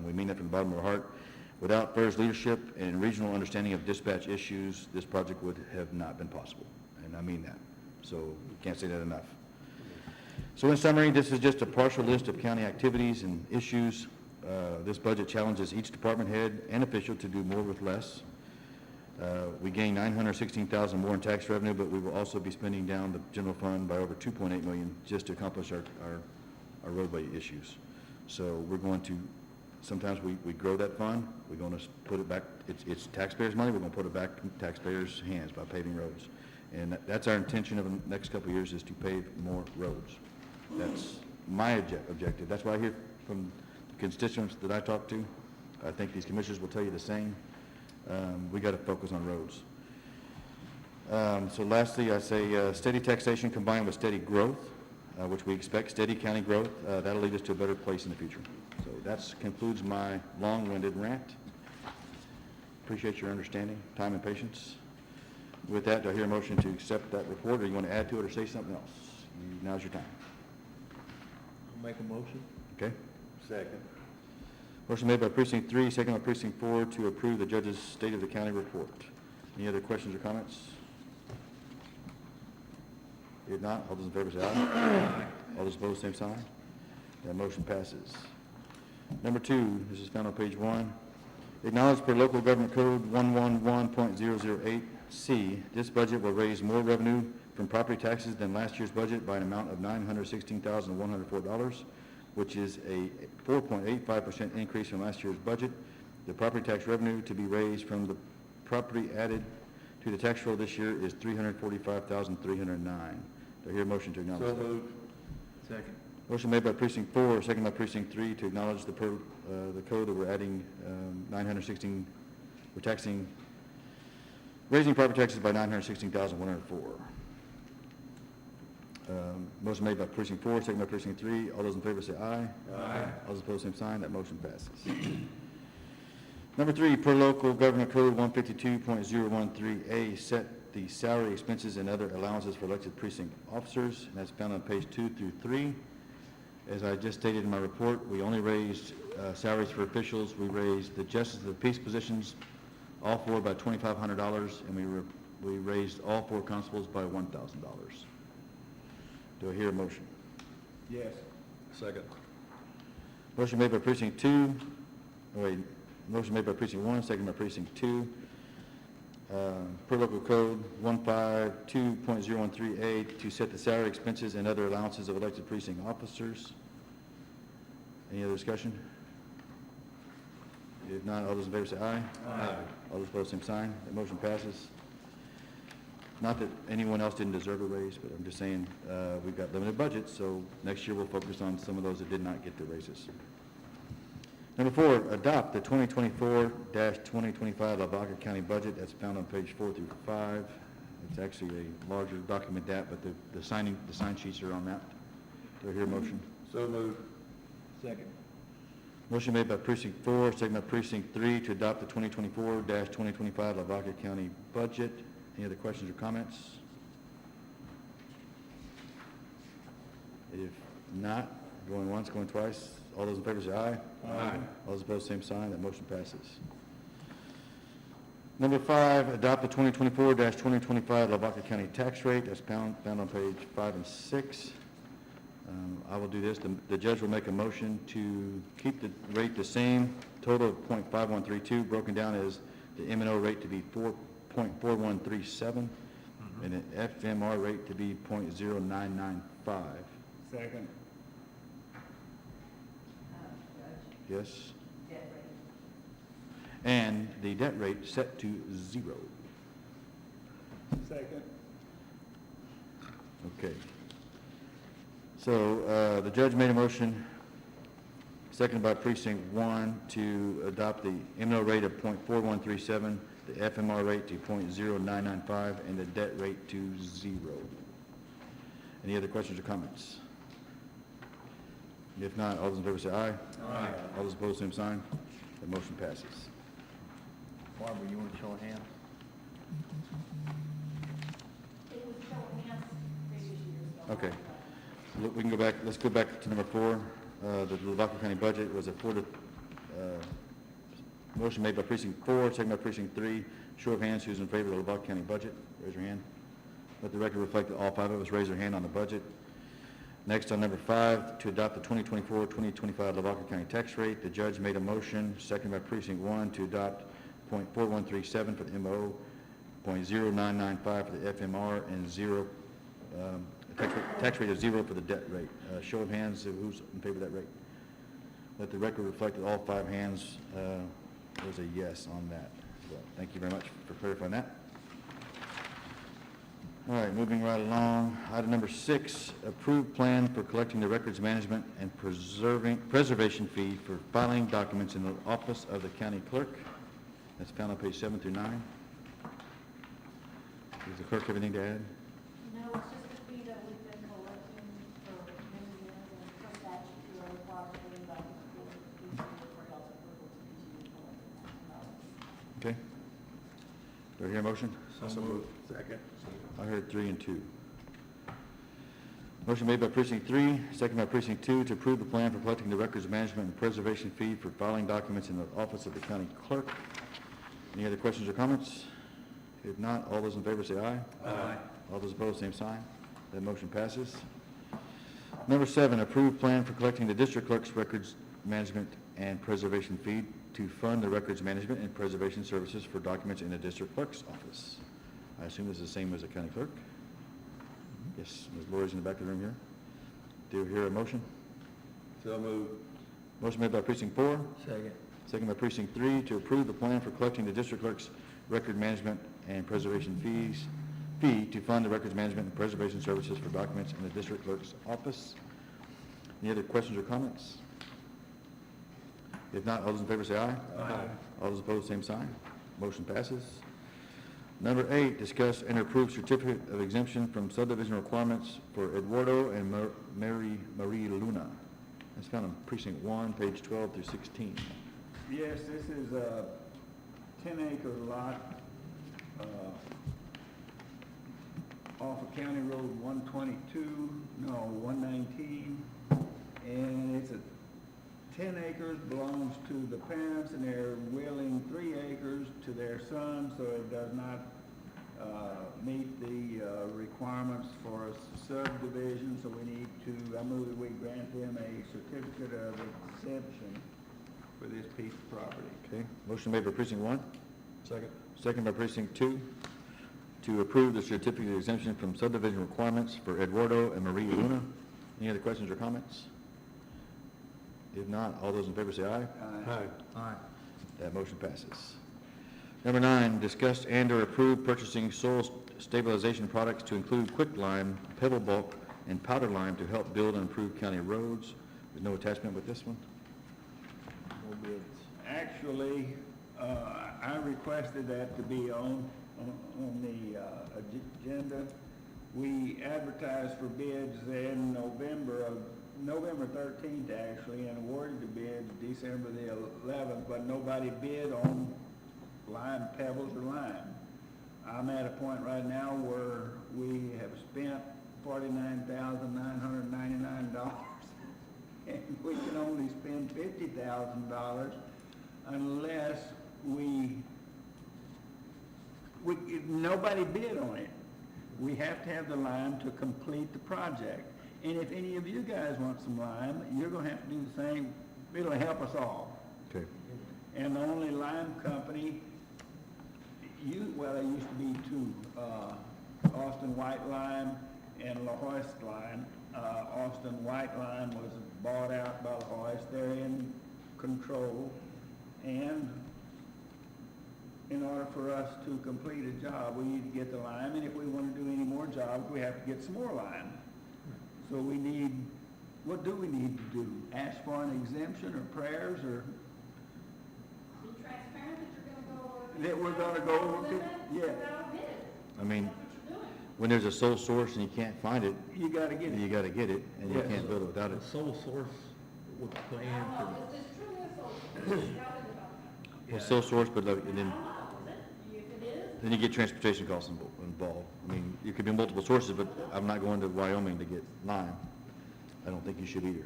Speaker 1: We mean that from the bottom of our heart. Without Furr's leadership and regional understanding of dispatch issues, this project would have not been possible, and I mean that. So we can't say that enough. So in summary, this is just a partial list of county activities and issues. This budget challenges each department head and official to do more with less. We gain $916,000 more in tax revenue, but we will also be spending down the general fund by over $2.8 million just to accomplish our roadway issues. So we're going to, sometimes we grow that fund, we're going to put it back, it's taxpayers' money, we're going to put it back in taxpayers' hands by paving roads. And that's our intention of the next couple of years, is to pave more roads. That's my objective. That's what I hear from the constituents that I talk to. I think these commissioners will tell you the same. We got to focus on roads. So lastly, I say steady taxation combined with steady growth, which we expect, steady county growth, that'll lead us to a better place in the future. So that concludes my long-winded rant. Appreciate your understanding, time, and patience. With that, do I hear a motion to accept that report, or you want to add to it or say something else? Now's your time.
Speaker 4: I'll make a motion.
Speaker 1: Okay?
Speaker 4: Second.
Speaker 1: Motion made by precinct 3, second by precinct 4 to approve the judge's State of the County report. Any other questions or comments? If not, all those in favor say aye. All those opposed, same sign. That motion passes. Number 2, this is found on page 1. Acknowledged per local government code 111.008C, this budget will raise more revenue from property taxes than last year's budget by an amount of $916,104, which is a 4.85% increase from last year's budget. The property tax revenue to be raised from the property added to the tax roll this year is $345,309. Do I hear a motion to acknowledge?
Speaker 4: So moved. Second.
Speaker 1: Motion made by precinct 4, second by precinct 3 to acknowledge the code that we're adding 916. We're raising property taxes by $916,104. Motion made by precinct 4, second by precinct 3. All those in favor say aye.
Speaker 4: Aye.
Speaker 1: All those opposed, same sign. That motion passes. Number 3, per local government code 152.013A, set the salary, expenses, and other allowances for elected precinct officers, and that's found on page 2 through 3. As I just stated in my report, we only raised salaries for officials. We raised the justice of the peace positions, all four by $2,500, and we raised all 4 constables by $1,000. Do I hear a motion?
Speaker 4: Yes.
Speaker 3: Second.
Speaker 1: Motion made by precinct 2, motion made by precinct 1, second by precinct 2. Per local code 152.013A, to set the salary, expenses, and other allowances of elected precinct officers. Any other discussion? If not, all those in favor say aye.
Speaker 3: Aye.
Speaker 1: All those opposed, same sign. That motion passes. Not that anyone else didn't deserve a raise, but I'm just saying, we've got limited budgets, so next year we'll focus on some of those that did not get the raises. Number 4, adopt the 2024-2025 Lavaca County budget. That's found on page 4 through 5. It's actually a larger document that, but the sign sheets are on that. Do I hear a motion?
Speaker 4: So moved. Second.
Speaker 1: Motion made by precinct 4, second by precinct 3, to adopt the 2024-2025 Lavaca County budget. Any other questions or comments? If not, going once, going twice. All those in favor say aye.
Speaker 4: Aye.
Speaker 1: All those opposed, same sign. That motion passes. Number 5, adopt the 2024-2025 Lavaca County tax rate. That's found on page 5 and 6. I will do this. The judge will make a motion to keep the rate the same, total of .5132, broken down as the M&O rate to be 4.4137, and the FMR rate to be .0995.
Speaker 4: Second.
Speaker 1: Yes? And the debt rate set to 0.
Speaker 4: Second.
Speaker 1: Okay. So the judge made a motion, seconded by precinct 1, to adopt the M&O rate of .4137, the FMR rate to .0995, and the debt rate to 0. Any other questions or comments? If not, all those in favor say aye.
Speaker 4: Aye.
Speaker 1: All those opposed, same sign. The motion passes.
Speaker 4: Barbara, you want to show hands?
Speaker 2: It was so enhanced previous years.
Speaker 1: Okay. Look, we can go back, let's go back to number 4. The Lavaca County budget was motion made by precinct 4, second by precinct 3. Show of hands, who's in favor of the Lavaca County budget? Raise your hand. Let the record reflect that all 5 of us raise our hand on the budget. Next, on number 5, to adopt the 2024-2025 Lavaca County tax rate. The judge made a motion, second by precinct 1, to adopt .4137 for the MO, .0995 for the FMR, and tax rate of 0 for the debt rate. Show of hands, who's in favor of that rate? Let the record reflect that all 5 hands was a yes on that. So, thank you very much for clarifying that. All right, moving right along. Item number 6, approved plan for collecting the records management and preservation fee for filing documents in the office of the county clerk. That's found on page 7 through 9. Does the clerk have anything to add?
Speaker 2: No, it's just a fee that we've been collecting for many years, and per statute, we are required to bring back the court each year for health approval to continue collecting that.
Speaker 1: Okay. Do I hear a motion?
Speaker 4: So moved. Second.
Speaker 1: I heard 3 and 2. Motion made by precinct 3, second by precinct 2, to approve the plan for collecting the records management and preservation fee for filing documents in the office of the county clerk. Any other questions or comments? If not, all those in favor say aye.
Speaker 4: Aye.
Speaker 1: All those opposed, same sign. That motion passes. Number 7, approved plan for collecting the district clerk's records management and preservation fee to fund the records management and preservation services for documents in the district clerk's office. I assume this is the same as the county clerk? Yes, Ms. Lori's in the back of the room here. Do you hear a motion?
Speaker 4: So moved.
Speaker 1: Motion made by precinct 4,
Speaker 4: Second.
Speaker 1: second by precinct 3, to approve the plan for collecting the district clerk's record management and preservation fee to fund the records management and preservation services for documents in the district clerk's office. Any other questions or comments? If not, all those in favor say aye.
Speaker 4: Aye.
Speaker 1: All those opposed, same sign. Motion passes. Number 8, discuss and approve certificate of exemption from subdivision requirements for Eduardo and Marie Luna. That's found on precinct 1, page 12 through 16.
Speaker 6: Yes, this is 10-acre lot off of County Road 119, and it's 10 acres belongs to the parents, and they're willing 3 acres to their son, so it does not meet the requirements for a subdivision, so we need to, I move that we grant them a certificate of exemption for this piece of property.
Speaker 1: Okay, motion made by precinct 1,
Speaker 3: Second.
Speaker 1: second by precinct 2, to approve the certificate of exemption from subdivision requirements for Eduardo and Marie Luna. Any other questions or comments? If not, all those in favor say aye.
Speaker 3: Aye.
Speaker 1: That motion passes. Number 9, discuss and/or approve purchasing soil stabilization products to include quicklime, pebble bulk, and powder lime to help build and improve county roads. There's no attachment with this one? No bids.
Speaker 6: Actually, I requested that to be on the agenda. We advertised for bids in November 13th actually, and awarded the bids December the 11th, but nobody bid on lime, pebbles, or lime. I'm at a point right now where we have spent $49,999, and we can only spend $50,000 unless nobody bid on it. We have to have the lime to complete the project. And if any of you guys want some lime, you're gonna have to do the same. It'll help us all.
Speaker 1: Okay.
Speaker 6: And the only lime company, there used to be 2, Austin White Lime and La Hoist Lime. Austin White Lime was bought out by La Hoist. They're in control. And in order for us to complete a job, we need to get the lime, and if we want to do any more jobs, we have to get some more lime. So what do we need to do? Ask for an exemption or prayers, or
Speaker 2: Be transparent that
Speaker 6: that we're gonna go over to, yeah,
Speaker 2: without bid.
Speaker 1: I mean,
Speaker 2: That's what you're doing.
Speaker 1: when there's a sole source and you can't find it,
Speaker 6: you gotta get
Speaker 1: you
Speaker 6: it.
Speaker 1: got to get it, and you
Speaker 6: Yes.
Speaker 1: can't build it without it.
Speaker 7: The sole source would
Speaker 2: I
Speaker 7: plan
Speaker 2: don't
Speaker 7: for,
Speaker 2: know, is this truly a sole source? Y'all think about that.
Speaker 1: Well, sole source, but and
Speaker 2: I
Speaker 1: then
Speaker 2: don't know, is it? If it is,
Speaker 1: you get transportation costs involved. I mean, you could be multiple sources, but I'm not going to Wyoming to get lime. I don't think you should either.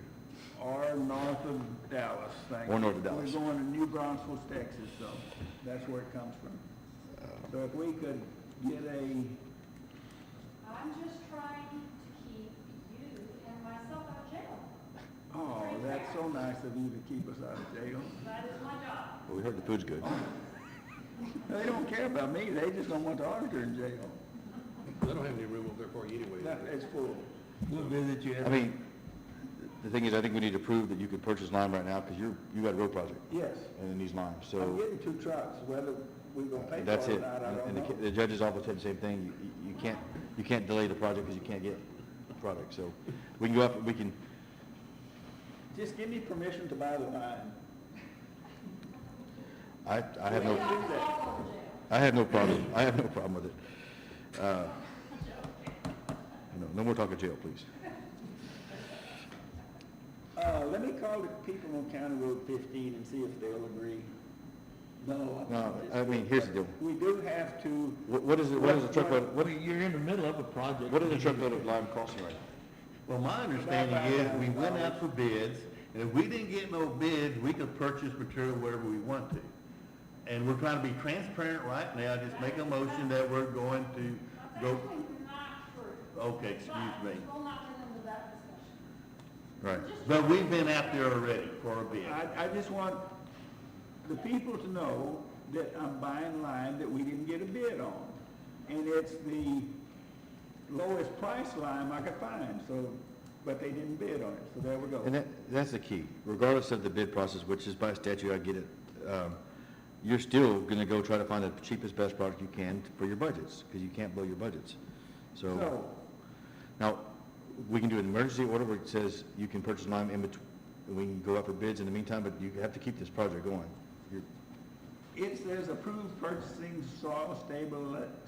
Speaker 6: Or north of Dallas, thank you.
Speaker 1: Or north of Dallas.
Speaker 6: We're going to New Braunfels, Texas, so that's where it comes from. So if we could get
Speaker 2: I'm just trying to keep you and myself out of jail.
Speaker 6: oh, that's so nice of you to keep us out of jail.
Speaker 2: That is my job.
Speaker 1: Well, we heard the food's good.
Speaker 6: They don't care about me, they just don't want the auditor in jail.
Speaker 3: They don't have any room over there for you anyway.
Speaker 6: It's full.
Speaker 7: we'll visit you.
Speaker 1: I mean, the thing is, I think we need to prove that you can purchase lime right now, because you got a road project,
Speaker 6: Yes,
Speaker 1: and it needs lime,
Speaker 6: I'm
Speaker 1: so
Speaker 6: getting 2 trucks, whether we're gonna pay for
Speaker 1: that's
Speaker 6: it or
Speaker 1: it.
Speaker 6: not, I don't
Speaker 1: And
Speaker 6: know.
Speaker 1: the judge's office said the same thing. You can't delay the project because you can't get the product, so we can go up, we can,
Speaker 6: Just give me permission to buy the lime.
Speaker 1: I have no,
Speaker 2: All over jail.
Speaker 1: I have no problem with it. No more talk of jail, please.
Speaker 6: Let me call the people on County Road 15 and see if they'll agree. No.
Speaker 1: I mean, here's the deal.
Speaker 6: We do have to,
Speaker 1: What is a truckload,
Speaker 7: Well, you're in the middle of a project.
Speaker 1: what is a truckload of lime costing right now?
Speaker 7: Well, my understanding is we went out for bids, and if we didn't get no bids, we could purchase material wherever we want to. And we're trying to be transparent right now, just make a motion that we're going to
Speaker 2: That's
Speaker 7: go,
Speaker 2: actually not true.
Speaker 7: okay, excuse me.
Speaker 2: We'll not get into that discussion.
Speaker 1: Right.
Speaker 7: But we've been out there already for a bid.
Speaker 6: I just want the people to know that I'm buying lime that we didn't get a bid on. And it's the lowest price lime I could find, so, but they didn't bid on it, so there we go.
Speaker 1: And that's the key. Regardless of the bid process, which is by statute, I get it, you're still going to go try to find the cheapest, best product you can for your budgets, because you can't blow your budgets. So,
Speaker 6: So,
Speaker 1: now, we can do an emergency order where it says you can purchase lime in between, we can go out for bids in the meantime, but you have to keep this project going.
Speaker 6: it says approved purchasing soil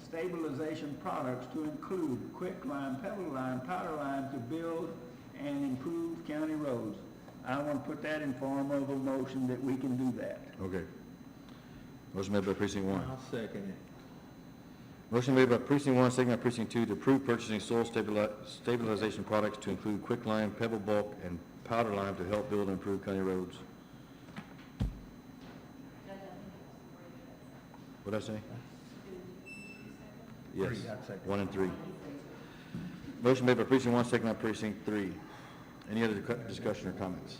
Speaker 6: stabilization products to include quicklime, pebble lime, powder lime to build and improve county roads. I want to put that in form of a motion that we can do that.
Speaker 1: Okay. Motion made by precinct one.
Speaker 6: I'll second it.
Speaker 1: Motion made by precinct one, second by precinct two to approve purchasing soil stabilization products to include quicklime, pebble bulk, and powder lime to help build and improve county roads. What'd I say? Yes,
Speaker 6: Three, I'd second.
Speaker 1: 1 and 3. Motion made by precinct one, second by precinct 3. Any other discussion or comments?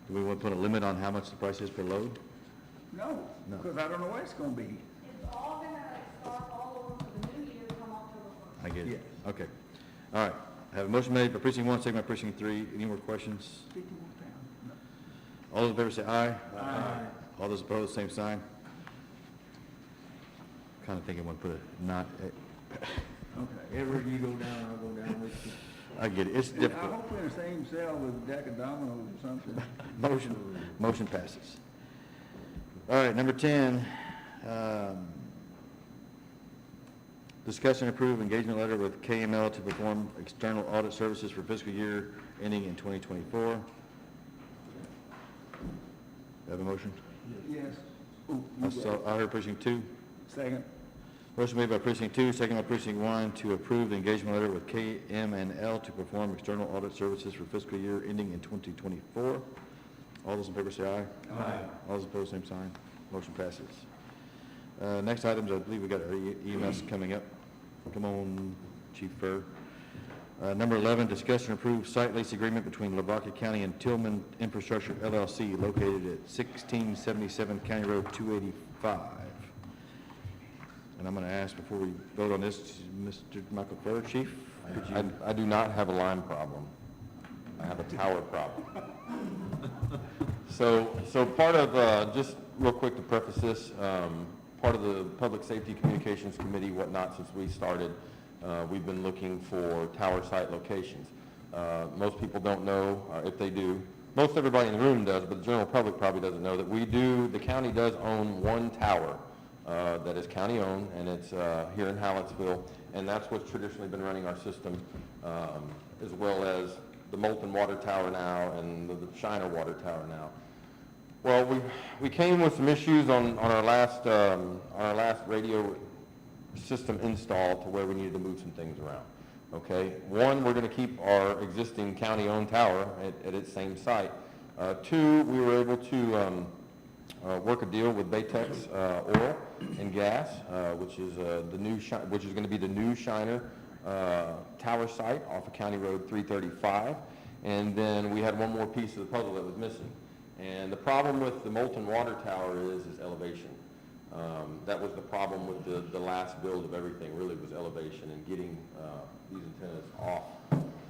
Speaker 1: Do we want to put a limit on how much the price is per load?
Speaker 6: No,
Speaker 1: No.
Speaker 6: because I don't know what it's gonna be.
Speaker 2: It's all gonna start all over for the new year come October first.
Speaker 1: I get it.
Speaker 6: Yes.
Speaker 1: Okay. All right. I have a motion made by precinct one, second by precinct 3. Any more questions?
Speaker 6: 51 pounds.
Speaker 1: All those in favor say aye.
Speaker 6: Aye.
Speaker 1: All those opposed, same sign. Kind of thinking I want to put a not,
Speaker 6: Okay, everywhere you go down, I'll go down with you.
Speaker 1: I get it. It's
Speaker 6: I
Speaker 1: difficult.
Speaker 6: hope we're in the same cell with a deck of dominoes or something.
Speaker 1: Motion passes. All right, number 10, discuss and approve engagement letter with KML to perform external audit services for fiscal year ending in 2024. Have a motion?
Speaker 6: Yes. Ooh, you got it.
Speaker 1: I heard precinct 2.
Speaker 6: Second.
Speaker 1: Motion made by precinct 2, second by precinct 1 to approve the engagement letter with KML to perform external audit services for fiscal year ending in 2024. All those in favor say aye.
Speaker 6: Aye.
Speaker 1: All those opposed, same sign. Motion passes. Next items, I believe we got our EMS coming up. Come on, Chief Furr. Number 11, discuss and approve site lease agreement between Lavaca County and Tillman Infrastructure LLC located at 1677 County Road 285. And I'm going to ask before we vote on this, Mr. Michael Furr, Chief, could you?
Speaker 8: I do not have a line problem. I have a tower problem. So part of, just real quick to preface this, part of the Public Safety Communications Committee, whatnot, since we started, we've been looking for tower site locations. Most people don't know, if they do, most everybody in the room does, but the general public probably doesn't know that the county does own one tower that is county-owned, and it's here in Hallettsville, and that's what's traditionally been running our system, as well as the Molten Water Tower now and the Shiner Water Tower now. Well, we came with some issues on our last radio system install to where we needed to move some things around. Okay, one, we're going to keep our existing county-owned tower at its same site. Two, we were able to work a deal with Baytex Oil and Gas, which is going to be the new Shiner tower site off of County Road 335. And then we had one more piece of the puzzle that was missing. And the problem with the molten water tower is elevation. That was the problem with the last build of everything, really, was elevation and getting these antennas off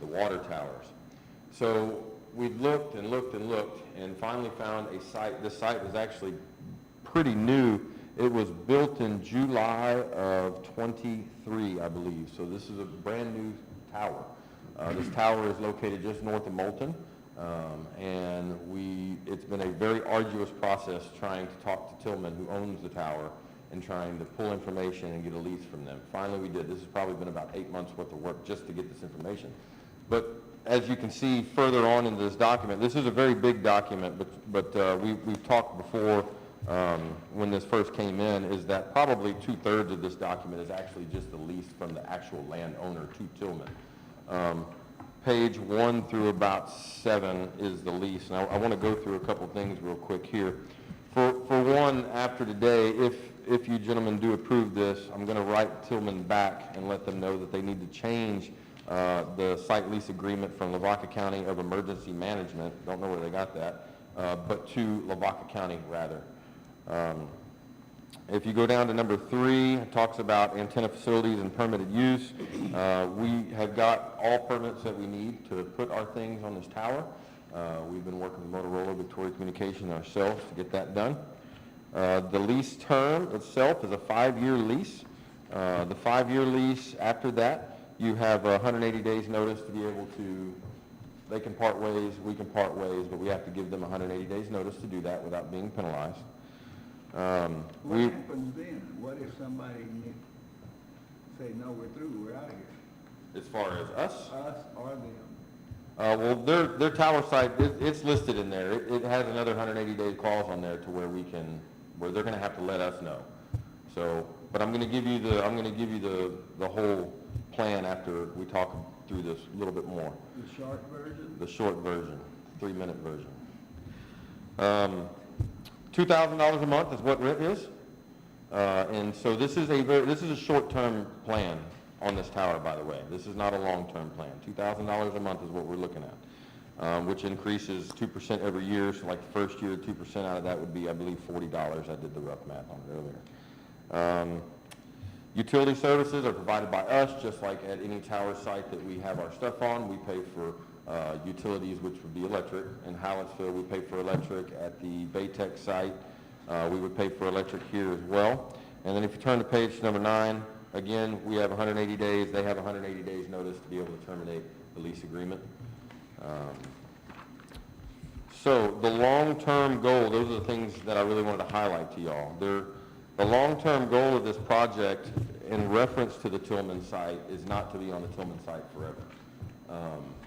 Speaker 8: the water towers. So we looked and looked and looked and finally found a site. This site was actually pretty new. It was built in July of 23, I believe. So this is a brand new tower. This tower is located just north of Moulton. And it's been a very arduous process trying to talk to Tillman, who owns the tower, and trying to pull information and get a lease from them. Finally, we did. This has probably been about 8 months worth of work just to get this information. But as you can see further on in this document, this is a very big document, but we've talked before when this first came in, is that probably 2/3 of this document is actually just the lease from the actual landowner to Tillman. Page 1 through about 7 is the lease. And I want to go through a couple things real quick here. For one, after today, if you gentlemen do approve this, I'm going to write Tillman back and let them know that they need to change the site lease agreement from Lavaca County of Emergency Management, don't know where they got that, but to Lavaca County rather. If you go down to number 3, it talks about antenna facilities and permitted use. We have got all permits that we need to put our things on this tower. We've been working with Motorola, Victoria Communications ourselves to get that done. The lease term itself is a 5-year lease. The 5-year lease, after that, you have 180 days notice to be able to, they can part ways, we can part ways, but we have to give them 180 days notice to do that without being penalized.
Speaker 6: What happens then? What if somebody say, no, we're through, we're out of here?
Speaker 8: As far as us,
Speaker 6: Us or them?
Speaker 8: Well, their tower site, it's listed in there. It has another 180-day clause on there to where where they're gonna have to let us know. So, but I'm gonna give you the whole plan after we talk through this a little bit more.
Speaker 6: The short version?
Speaker 8: The short version, 3-minute version. $2,000 a month is what RIP is. And so this is a short-term plan on this tower, by the way. This is not a long-term plan. $2,000 a month is what we're looking at, which increases 2% every year. So like the first year, 2% out of that would be, I believe, $40. I did the rough math on it earlier. Utility services are provided by us, just like at any tower site that we have our stuff on. We pay for utilities, which would be electric. In Hallettsville, we pay for electric. At the Baytech site, we would pay for electric here as well. And then if you turn to page number 9, again, we have 180 days. They have 180 days notice to be able to terminate the lease agreement. So the long-term goal, those are the things that I really wanted to highlight to y'all. The long-term goal of this project in reference to the Tillman site is not to be on the Tillman site forever.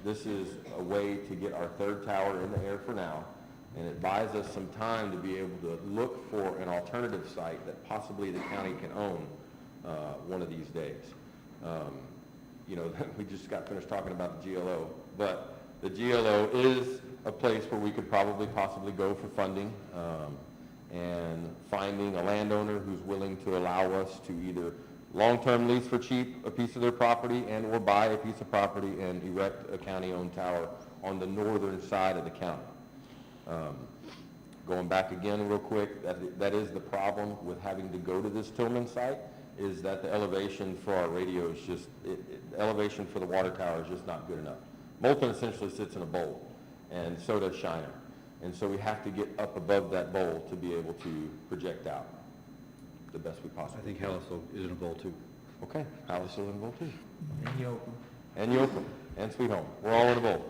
Speaker 8: This is a way to get our third tower in the air for now, and it buys us some time to be able to look for an alternative site that possibly the county can own one of these days. You know, we just got finished talking about the GLO, but the GLO is a place where we could probably possibly go for funding, and finding a landowner who's willing to allow us to either long-term lease for cheap a piece of their property and or buy a piece of property and erect a county-owned tower on the northern side of the county. Going back again real quick, that is the problem with having to go to this Tillman site, is that the elevation for our radio is just, the elevation for the water tower is just not good enough. Molten essentially sits in a bowl, and so does Shiner. And so we have to get up above that bowl to be able to project out the best we
Speaker 1: I
Speaker 8: possibly
Speaker 1: think
Speaker 8: can.
Speaker 1: Hallettsville is in a bowl too.
Speaker 8: Okay, Alice is in a bowl too.
Speaker 6: And Yoakum.
Speaker 8: And Yoakum, and Sweet Home, we're all in a bowl.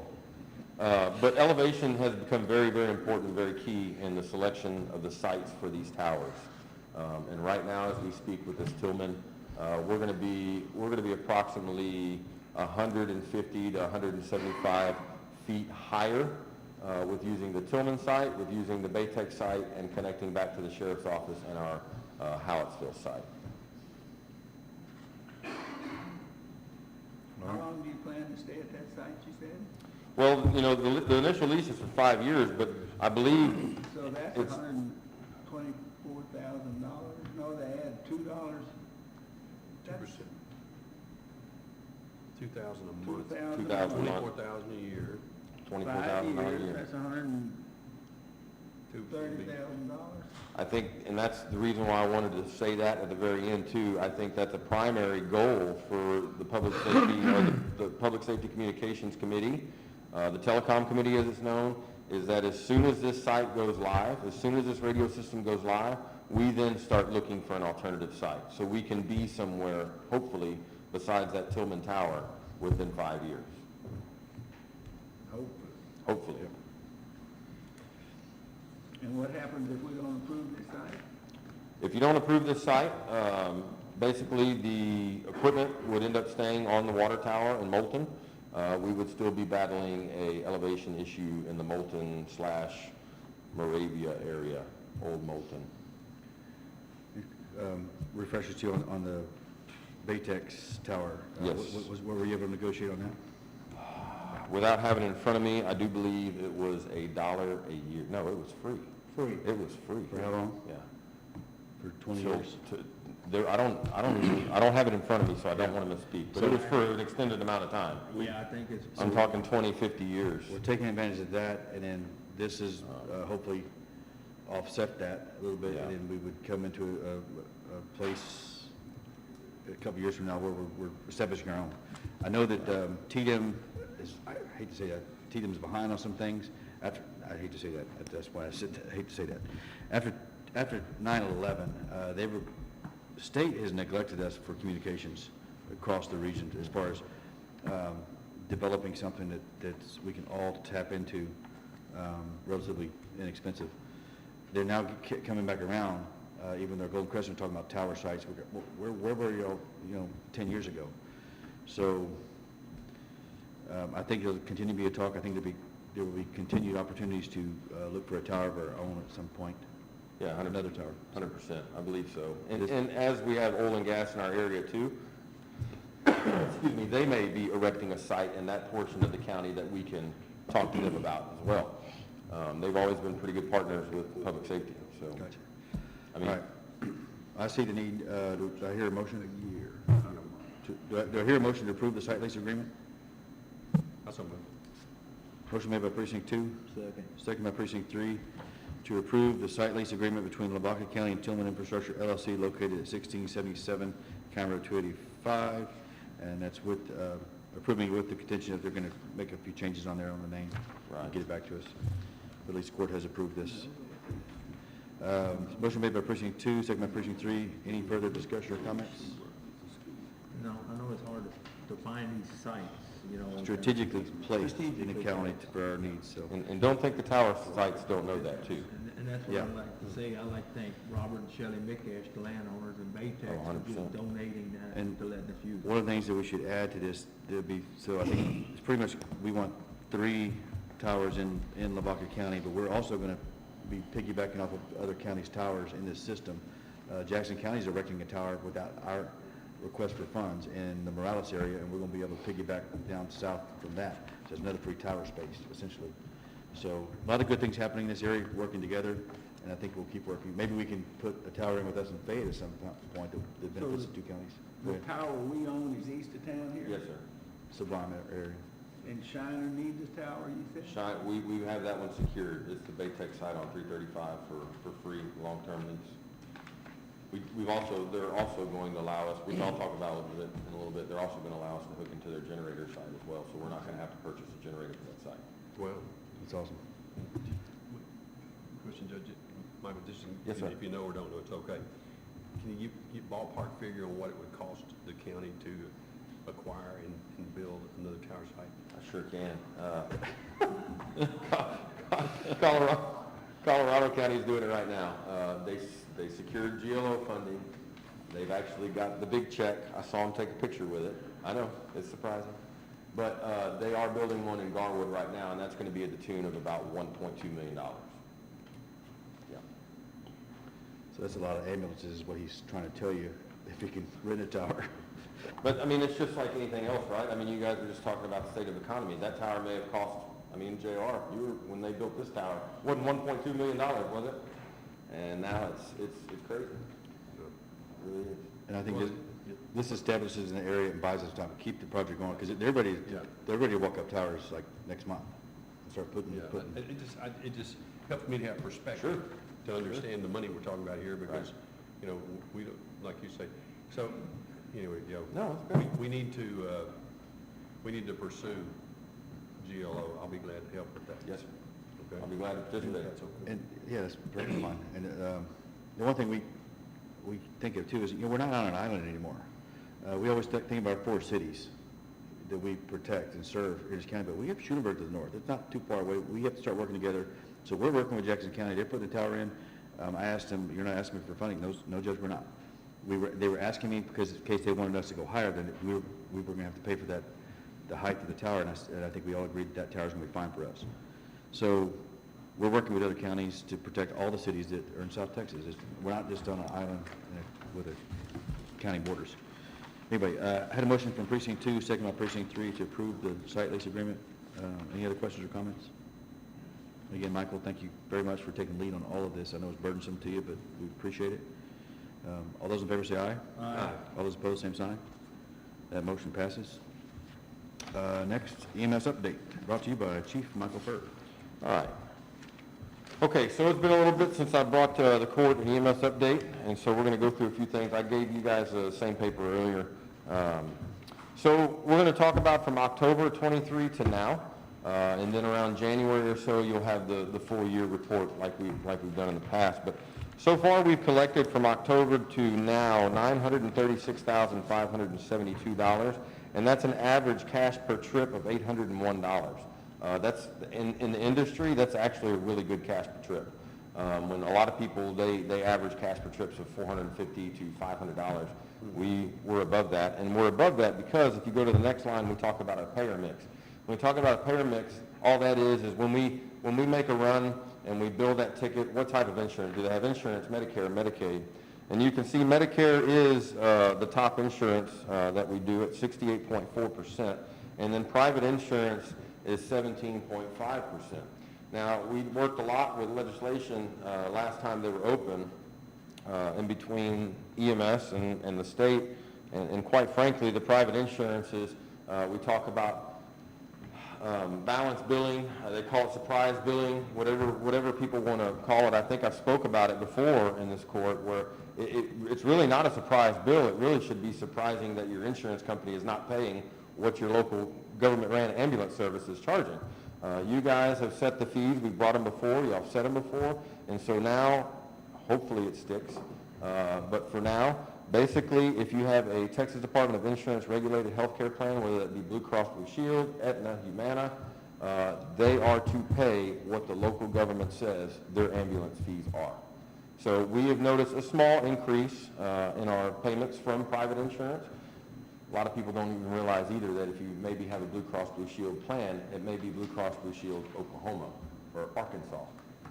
Speaker 8: But elevation has become very, very important, very key in the selection of the sites for these towers. And right now, as we speak with this Tillman, we're going to be approximately 150 to 175 feet higher with using the Tillman site, with using the Baytech site, and connecting back to the sheriff's office and our Hallettsville site.
Speaker 6: How long do you plan to stay at that site, you said?
Speaker 8: Well, you know, the initial lease is for 5 years, but I believe
Speaker 6: So that's
Speaker 8: it's,
Speaker 6: $124,000. No, they add $2. That's
Speaker 3: 2,000 a month.
Speaker 6: 2,000.
Speaker 8: 2,000 a month.
Speaker 3: 24,000 a year.
Speaker 8: $24,000 a
Speaker 6: 5 years,
Speaker 8: year.
Speaker 6: that's $130,000.
Speaker 8: I think, and that's the reason why I wanted to say that at the very end too. I think that's a primary goal for the Public Safety, or the Public Safety Communications Committee, the Telecom Committee as it's known, is that as soon as this site goes live, as soon as this radio system goes live, we then start looking for an alternative site. So we can be somewhere, hopefully, besides that Tillman Tower within 5 years.
Speaker 6: Hopefully.
Speaker 8: Hopefully.
Speaker 6: And what happens if we don't approve this site?
Speaker 8: If you don't approve this site, basically the equipment would end up staying on the water tower in Moulton. We would still be battling a elevation issue in the Moulton / Moravia area, Old Moulton.
Speaker 1: Refresh us too on the Baytex tower.
Speaker 8: Yes.
Speaker 1: What were you able to negotiate on that?
Speaker 8: Without having it in front of me, I do believe it was $1 a year. No, it was free.
Speaker 1: Free.
Speaker 8: It was free.
Speaker 1: For how long?
Speaker 8: Yeah.
Speaker 1: For 20
Speaker 8: So,
Speaker 1: years?
Speaker 8: I don't have it in front of me, so I don't want to misspeak, but it was for an extended amount of time.
Speaker 6: Yeah, I think it's.
Speaker 8: I'm talking 20, 50 years.
Speaker 1: We're taking advantage of that, and then this is hopefully offset that a little bit,
Speaker 8: Yeah.
Speaker 1: and then we would come into a place a couple years from now where we're establishing our own. I know that TDM is, I hate to say that, TDM's behind on some things. I hate to say that, that's why I said, I hate to say that. After 9/11, the state has neglected us for communications across the region as far as developing something that we can all tap into, relatively inexpensive. They're now coming back around, even though Golden Crescent talking about tower sites. Where were you 10 years ago? So I think there'll continue to be a talk. I think there will be continued opportunities to look for a tower of our own at some point.
Speaker 8: Yeah, 100%.
Speaker 1: Another tower.
Speaker 8: 100%, I believe so. And as we have oil and gas in our area too, excuse me, they may be erecting a site in that portion of the county that we can talk to them about as well. They've always been pretty good partners with public safety, so.
Speaker 1: Gotcha.
Speaker 8: I
Speaker 1: All
Speaker 8: mean,
Speaker 1: right. I see the need, do I hear a motion? Do I hear a motion to approve the site lease agreement?
Speaker 3: Also move.
Speaker 1: Motion made by precinct 2. Second by precinct 3, to approve the site lease agreement between Lavaca County and Tillman Infrastructure LLC located at 1677 County Road 285. And that's with, approving with the contention that they're going to make a few changes on there on the name.
Speaker 8: Right.
Speaker 1: And get it back to us. But at least the court has approved this. Motion made by precinct 2, second by precinct 3. Any further discussion or comments?
Speaker 9: No, I know it's hard to find these sites, you know.
Speaker 1: Strategically placed in the county for our needs, so.
Speaker 8: and don't think the tower sites don't know that too.
Speaker 9: And that's what
Speaker 1: Yeah.
Speaker 9: I'd like to say. I'd like to thank Robert and Shelley Mickash, the landowners, and Baytex for
Speaker 8: 100%.
Speaker 9: just donating that
Speaker 1: And
Speaker 9: to letting us use it.
Speaker 1: one of the things that we should add to this, there'll be, so I think it's pretty much, we want 3 towers in Lavaca County, but we're also going to be piggybacking off of other counties' towers in this system. Jackson County is erecting a tower without our request for funds in the Morales area, and we're going to be able to piggyback down south from that. So it's another free tower space, essentially. So a lot of good things happening in this area, working together, and I think we'll keep working. Maybe we can put a tower in with us in Fayette at some point that benefits the 2 counties. Go
Speaker 6: The
Speaker 1: ahead.
Speaker 6: tower we own is east of town here?
Speaker 8: Yes, sir.
Speaker 1: Sublime area.
Speaker 6: And Shiner needs a tower, you think?
Speaker 8: We have that one secured. It's the Baytex site on 335 for free, long-term lease. They're also going to allow us, which I'll talk about in a little bit, they're also going to allow us to hook into their generator site as well, so we're not going to have to purchase a generator for that site.
Speaker 3: Well,
Speaker 1: That's awesome.
Speaker 3: question, Judge, Michael, just
Speaker 8: Yes, sir.
Speaker 3: if you know or don't know, it's okay. Can you give ballpark figure on what it would cost the county to acquire and build another tower site?
Speaker 8: I sure can. Colorado County is doing it right now. They secured GLO funding. They've actually got the big check. I saw them take a picture with it. I know, it's surprising. But they are building one in Garwood right now, and that's going to be at the tune of about $1.2 million. Yeah.
Speaker 1: So that's a lot of ambulances is what he's trying to tell you, if he can rent a tower.
Speaker 8: But, I mean, it's just like anything else, right? I mean, you guys were just talking about the state of the economy. That tower may have cost, I mean, JR, when they built this tower, wasn't $1.2 million, was it? And now it's crazy. It really is.
Speaker 1: And I think this establishes an area and buys us time to keep the project going, because they're ready to walk up towers like next month and start putting.
Speaker 3: It just helps me to have perspective, to understand the money we're talking about here, because, you know, we don't, like you say, so, anyway,
Speaker 8: No, it's great.
Speaker 3: we need to pursue GLO. I'll be glad to help with that.
Speaker 8: Yes, sir.
Speaker 3: Okay?
Speaker 8: I'll be glad to participate.
Speaker 3: That's okay.
Speaker 1: And, yeah, that's very fun. And the one thing we think of too is, you know, we're not on an island anymore. We always think about 4 cities that we protect and serve in this county, but we have Schulenburg to the north. It's not too far away. We have to start working together. So we're working with Jackson County. They're putting the tower in. I asked them, you're not asking me for funding? No, Judge, we're not. They were asking me because in case they wanted us to go higher, then we were going to have to pay for that, the height of the tower, and I think we all agreed that tower is going to be fine for us. So we're working with other counties to protect all the cities that are in South Texas. We're not just on an island with a county borders. Anyway, I had a motion from precinct 2, second by precinct 3 to approve the site lease agreement. Any other questions or comments? Again, Michael, thank you very much for taking lead on all of this. I know it's burdensome to you, but we appreciate it. All those in favor say aye.
Speaker 9: Aye.
Speaker 1: All those opposed, same sign. That motion passes. Next, EMS update, brought to you by Chief Michael Furr.
Speaker 8: All right. Okay, so it's been a little bit since I brought the court an EMS update, and so we're going to go through a few things. I gave you guys the same paper earlier. So we're going to talk about from October 23 to now, and then around January or so, you'll have the full year report like we've done in the past. But so far, we've collected from October to now $936,572, and that's an average cash per trip of $801. That's in the industry, that's actually a really good cash per trip. When a lot of people, they average cash per trips of $450 to $500. We're above that, and we're above that because if you go to the next line, we talk about our payer mix. When we talk about a payer mix, all that is when we make a run and we bill that ticket, what type of insurance? Do they have insurance, Medicare, or Medicaid? And you can see Medicare is the top insurance that we do at 68.4%, and then private insurance is 17.5%. Now, we worked a lot with legislation last time they were open in between EMS and the state, and quite frankly, the private insurances, we talk about balance billing, they call it surprise billing, whatever people want to call it. I think I've spoke about it before in this court where it's really not a surprise bill. It really should be surprising that your insurance company is not paying what your local government-ran ambulance service is charging. You guys have set the fees. We've brought them before. Y'all set them before. And so now, hopefully it sticks. But for now, basically, if you have a Texas Department of Insurance regulated healthcare plan, whether it be Blue Cross Blue Shield, Aetna, Humana, they are to pay what the local government says their ambulance fees are. So we have noticed a small increase in our payments from private insurance. A lot of people don't even realize either that if you maybe have a Blue Cross Blue Shield plan, it may be Blue Cross Blue Shield Oklahoma or Arkansas.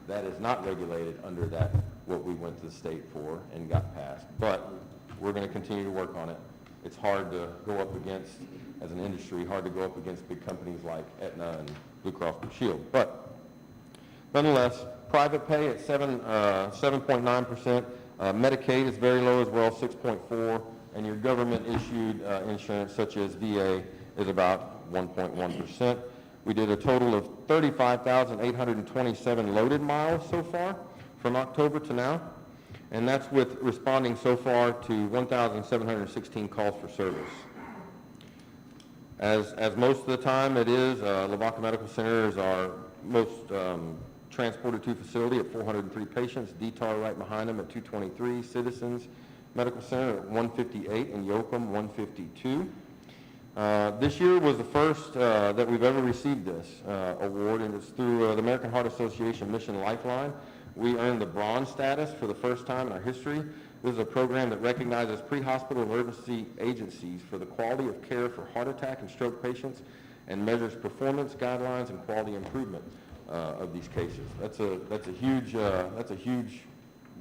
Speaker 8: That is not regulated under that, what we went to the state for and got passed. But we're going to continue to work on it. It's hard to go up against, as an industry, hard to go up against big companies like Aetna and Blue Cross Blue Shield. But nonetheless, private pay at 7.9%. Medicaid is very low as well, 6.4%. And your government-issued insurance, such as VA, is about 1.1%. We did a total of 35,827 loaded miles so far from October to now. And that's with responding so far to 1,716 calls for service. As most of the time it is, Lavaca Medical Center is our most transported to facility at 403 patients, DTAR right behind them at 223, Citizens Medical Center at 158, and Yoakum 152. This year was the first that we've ever received this award, and it's through the American Heart Association Mission Lifeline. We earned the bronze status for the first time in our history. This is a program that recognizes pre-hospital emergency agencies for the quality of care for heart attack and stroke patients and measures performance, guidelines, and quality improvement of these cases. That's a huge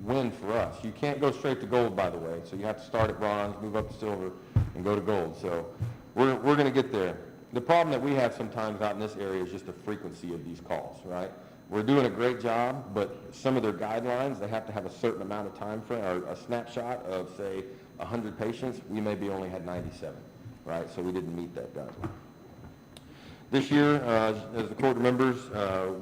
Speaker 8: win for us. You can't go straight to gold, by the way, so you have to start at bronze, move up to silver, and go to gold. So we're going to get there. The problem that we have sometimes out in this area is just the frequency of these calls, right? We're doing a great job, but some of their guidelines, they have to have a certain amount of time frame, or a snapshot of, say, 100 patients. We maybe only had 97, right? So we didn't meet that guideline. This year, as the court remembers,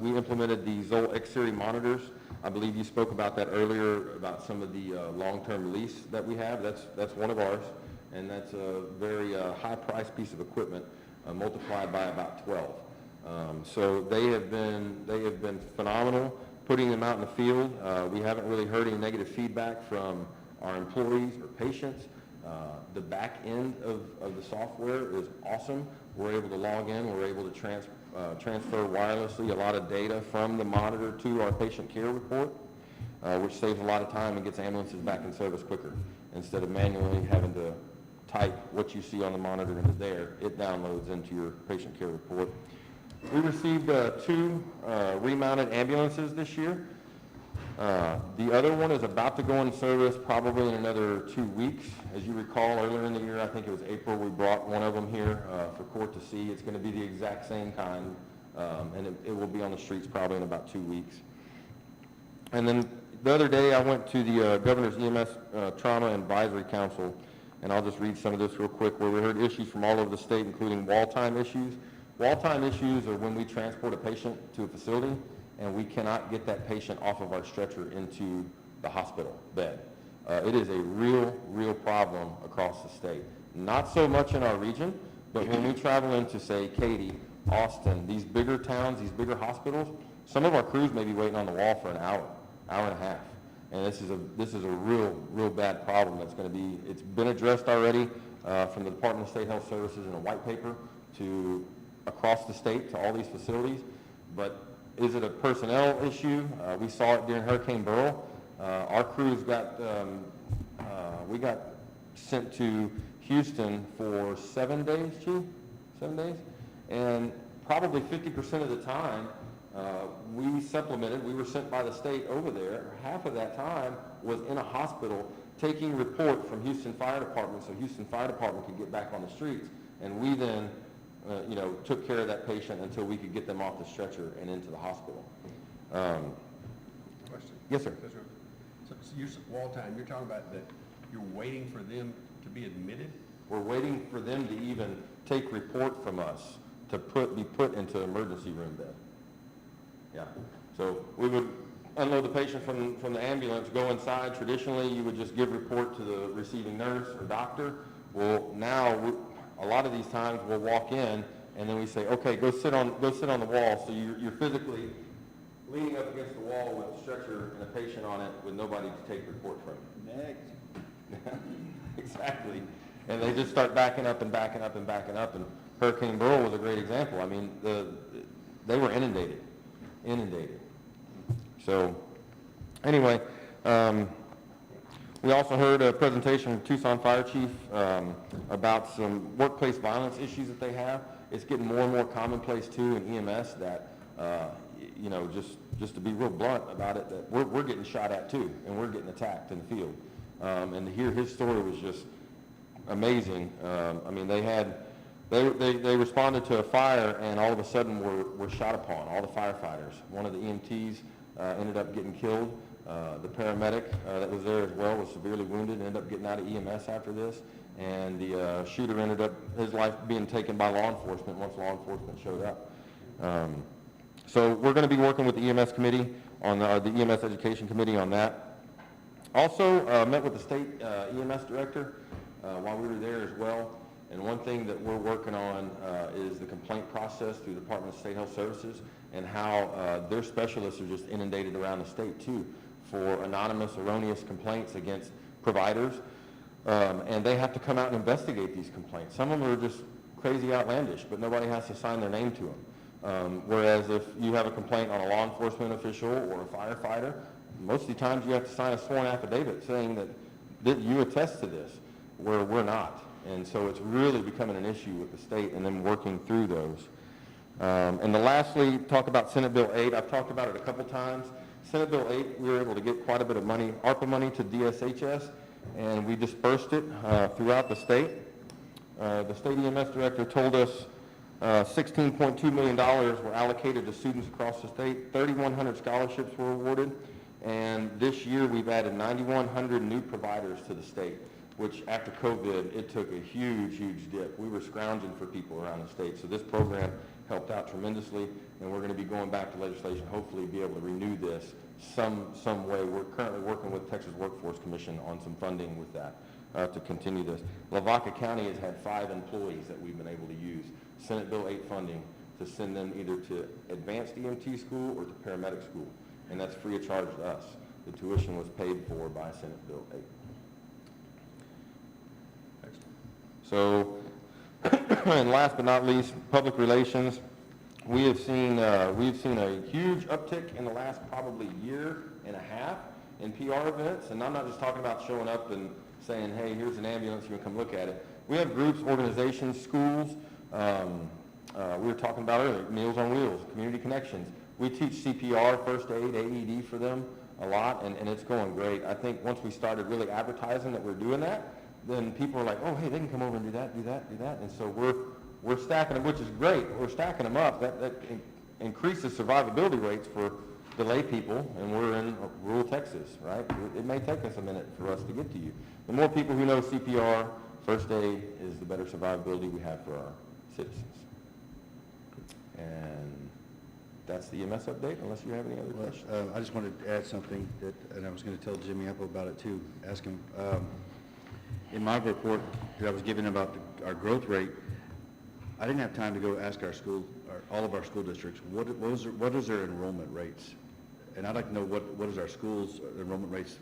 Speaker 8: we implemented the Zoll X-Series monitors. I believe you spoke about that earlier, about some of the long-term lease that we have. That's one of ours, and that's a very high-priced piece of equipment multiplied by about 12. So they have been phenomenal putting them out in the field. We haven't really heard any negative feedback from our employees or patients. The back end of the software is awesome. We're able to log in. We're able to transfer wirelessly a lot of data from the monitor to our patient care report, which saves a lot of time and gets ambulances back in service quicker. Instead of manually having to type what you see on the monitor and is there, it downloads into your patient care report. We received 2 remounted ambulances this year. The other one is about to go in service probably in another 2 weeks. As you recall, earlier in the year, I think it was April, we brought one of them here for court to see. It's going to be the exact same kind, and it will be on the streets probably in about 2 weeks. And then the other day, I went to the Governor's EMS Trauma Advisory Council, and I'll just read some of this real quick, where we heard issues from all over the state, including wall time issues. Wall time issues are when we transport a patient to a facility and we cannot get that patient off of our stretcher into the hospital bed. It is a real problem across the state. Not so much in our region, but when we travel into, say, Katy, Austin, these bigger towns, these bigger hospitals, some of our crews may be waiting on the wall for an hour and a half. And this is a real bad problem that's going to be, it's been addressed already from the Department of State Health Services in a white paper to across the state to all these facilities. But is it a personnel issue? We saw it during Hurricane Beryl. Our crews we got sent to Houston for 7 days, Chief? 7 days? And probably 50% of the time, we supplemented, we were sent by the state over there. Half of that time was in a hospital taking report from Houston Fire Department so Houston Fire Department could get back on the streets. And we then, took care of that patient until we could get them off the stretcher and into the hospital.
Speaker 3: Question?
Speaker 8: Yes, sir.
Speaker 3: So you're, wall time, you're talking about that you're waiting for them to be admitted?
Speaker 8: We're waiting for them to even take report from us to be put into emergency room bed. Yeah. So we would unload the patient from the ambulance, go inside. Traditionally, you would just give report to the receiving nurse or doctor. Well, now, a lot of these times we'll walk in and then we say, okay, go sit on the wall. So you're physically leaning up against the wall with a stretcher and a patient on it with nobody to take report from.
Speaker 6: Next.
Speaker 8: Exactly. And they just start backing up and backing up and backing up. And Hurricane Beryl was a great example. I mean, they were inundated. So, anyway, we also heard a presentation from Tucson Fire Chief about some workplace violence issues that they have. It's getting more and more commonplace too in EMS that, just to be real blunt about it, that we're getting shot at too, and we're getting attacked in the field. And to hear his story was just amazing. I mean, they responded to a fire and all of a sudden were shot upon, all the firefighters. One of the EMTs ended up getting killed. The paramedic that was there as well was severely wounded and ended up getting out of EMS after this. And the shooter ended up, his life being taken by law enforcement once law enforcement showed up. So we're going to be working with the EMS committee on the EMS education committee on that. Also met with the state EMS director while we were there as well. And one thing that we're working on is the complaint process through the Department of State Health Services and how their specialists are just inundated around the state too for anonymous, erroneous complaints against providers. And they have to come out and investigate these complaints. Some of them are just crazy outlandish, but nobody has to sign their name to them. Whereas if you have a complaint on a law enforcement official or a firefighter, most of the times you have to sign a sworn affidavit saying that you attest to this, where we're not. And so it's really becoming an issue with the state and then working through those. And then lastly, talk about Senate Bill 8. I've talked about it a couple times. Senate Bill 8, we were able to get quite a bit of money, ARPA money to DSHS, and we dispersed it throughout the state. The state EMS director told us $16.2 million were allocated to students across the state. 3,100 scholarships were awarded. And this year we've added 9,100 new providers to the state, which after COVID, it took a huge, huge dip. We were scrounging for people around the state. So this program helped out tremendously, and we're going to be going back to legislation, hopefully be able to renew this some way. We're currently working with Texas Workforce Commission on some funding with that to continue this. Lavaca County has had 5 employees that we've been able to use Senate Bill 8 funding to send them either to advanced EMT school or to paramedic school, and that's free of charge to us. The tuition was paid for by Senate Bill 8. So, and last but not least, public relations. We've seen a huge uptick in the last probably year and a half in PR events, and I'm not just talking about showing up and saying, hey, here's an ambulance, you can come look at it. We have groups, organizations, schools. We were talking about earlier, Meals on Wheels, Community Connections. We teach CPR, first aid, AED for them a lot, and it's going great. I think once we started really advertising that we're doing that, then people are like, oh, hey, they can come over and do that. And so we're stacking them, which is great. We're stacking them up. That increases survivability rates for the lay people, and we're in rural Texas, right? It may take us a minute for us to get to you. The more people who know CPR, first aid, is the better survivability we have for our citizens. And that's the EMS update, unless you have any other questions.
Speaker 1: I just wanted to add something and I was going to tell Jimmy Apple about it too, ask him. In my report that I was giving about our growth rate, I didn't have time to go ask all of our school districts, what is their enrollment rates? And I'd like to know what is our schools' enrollment rates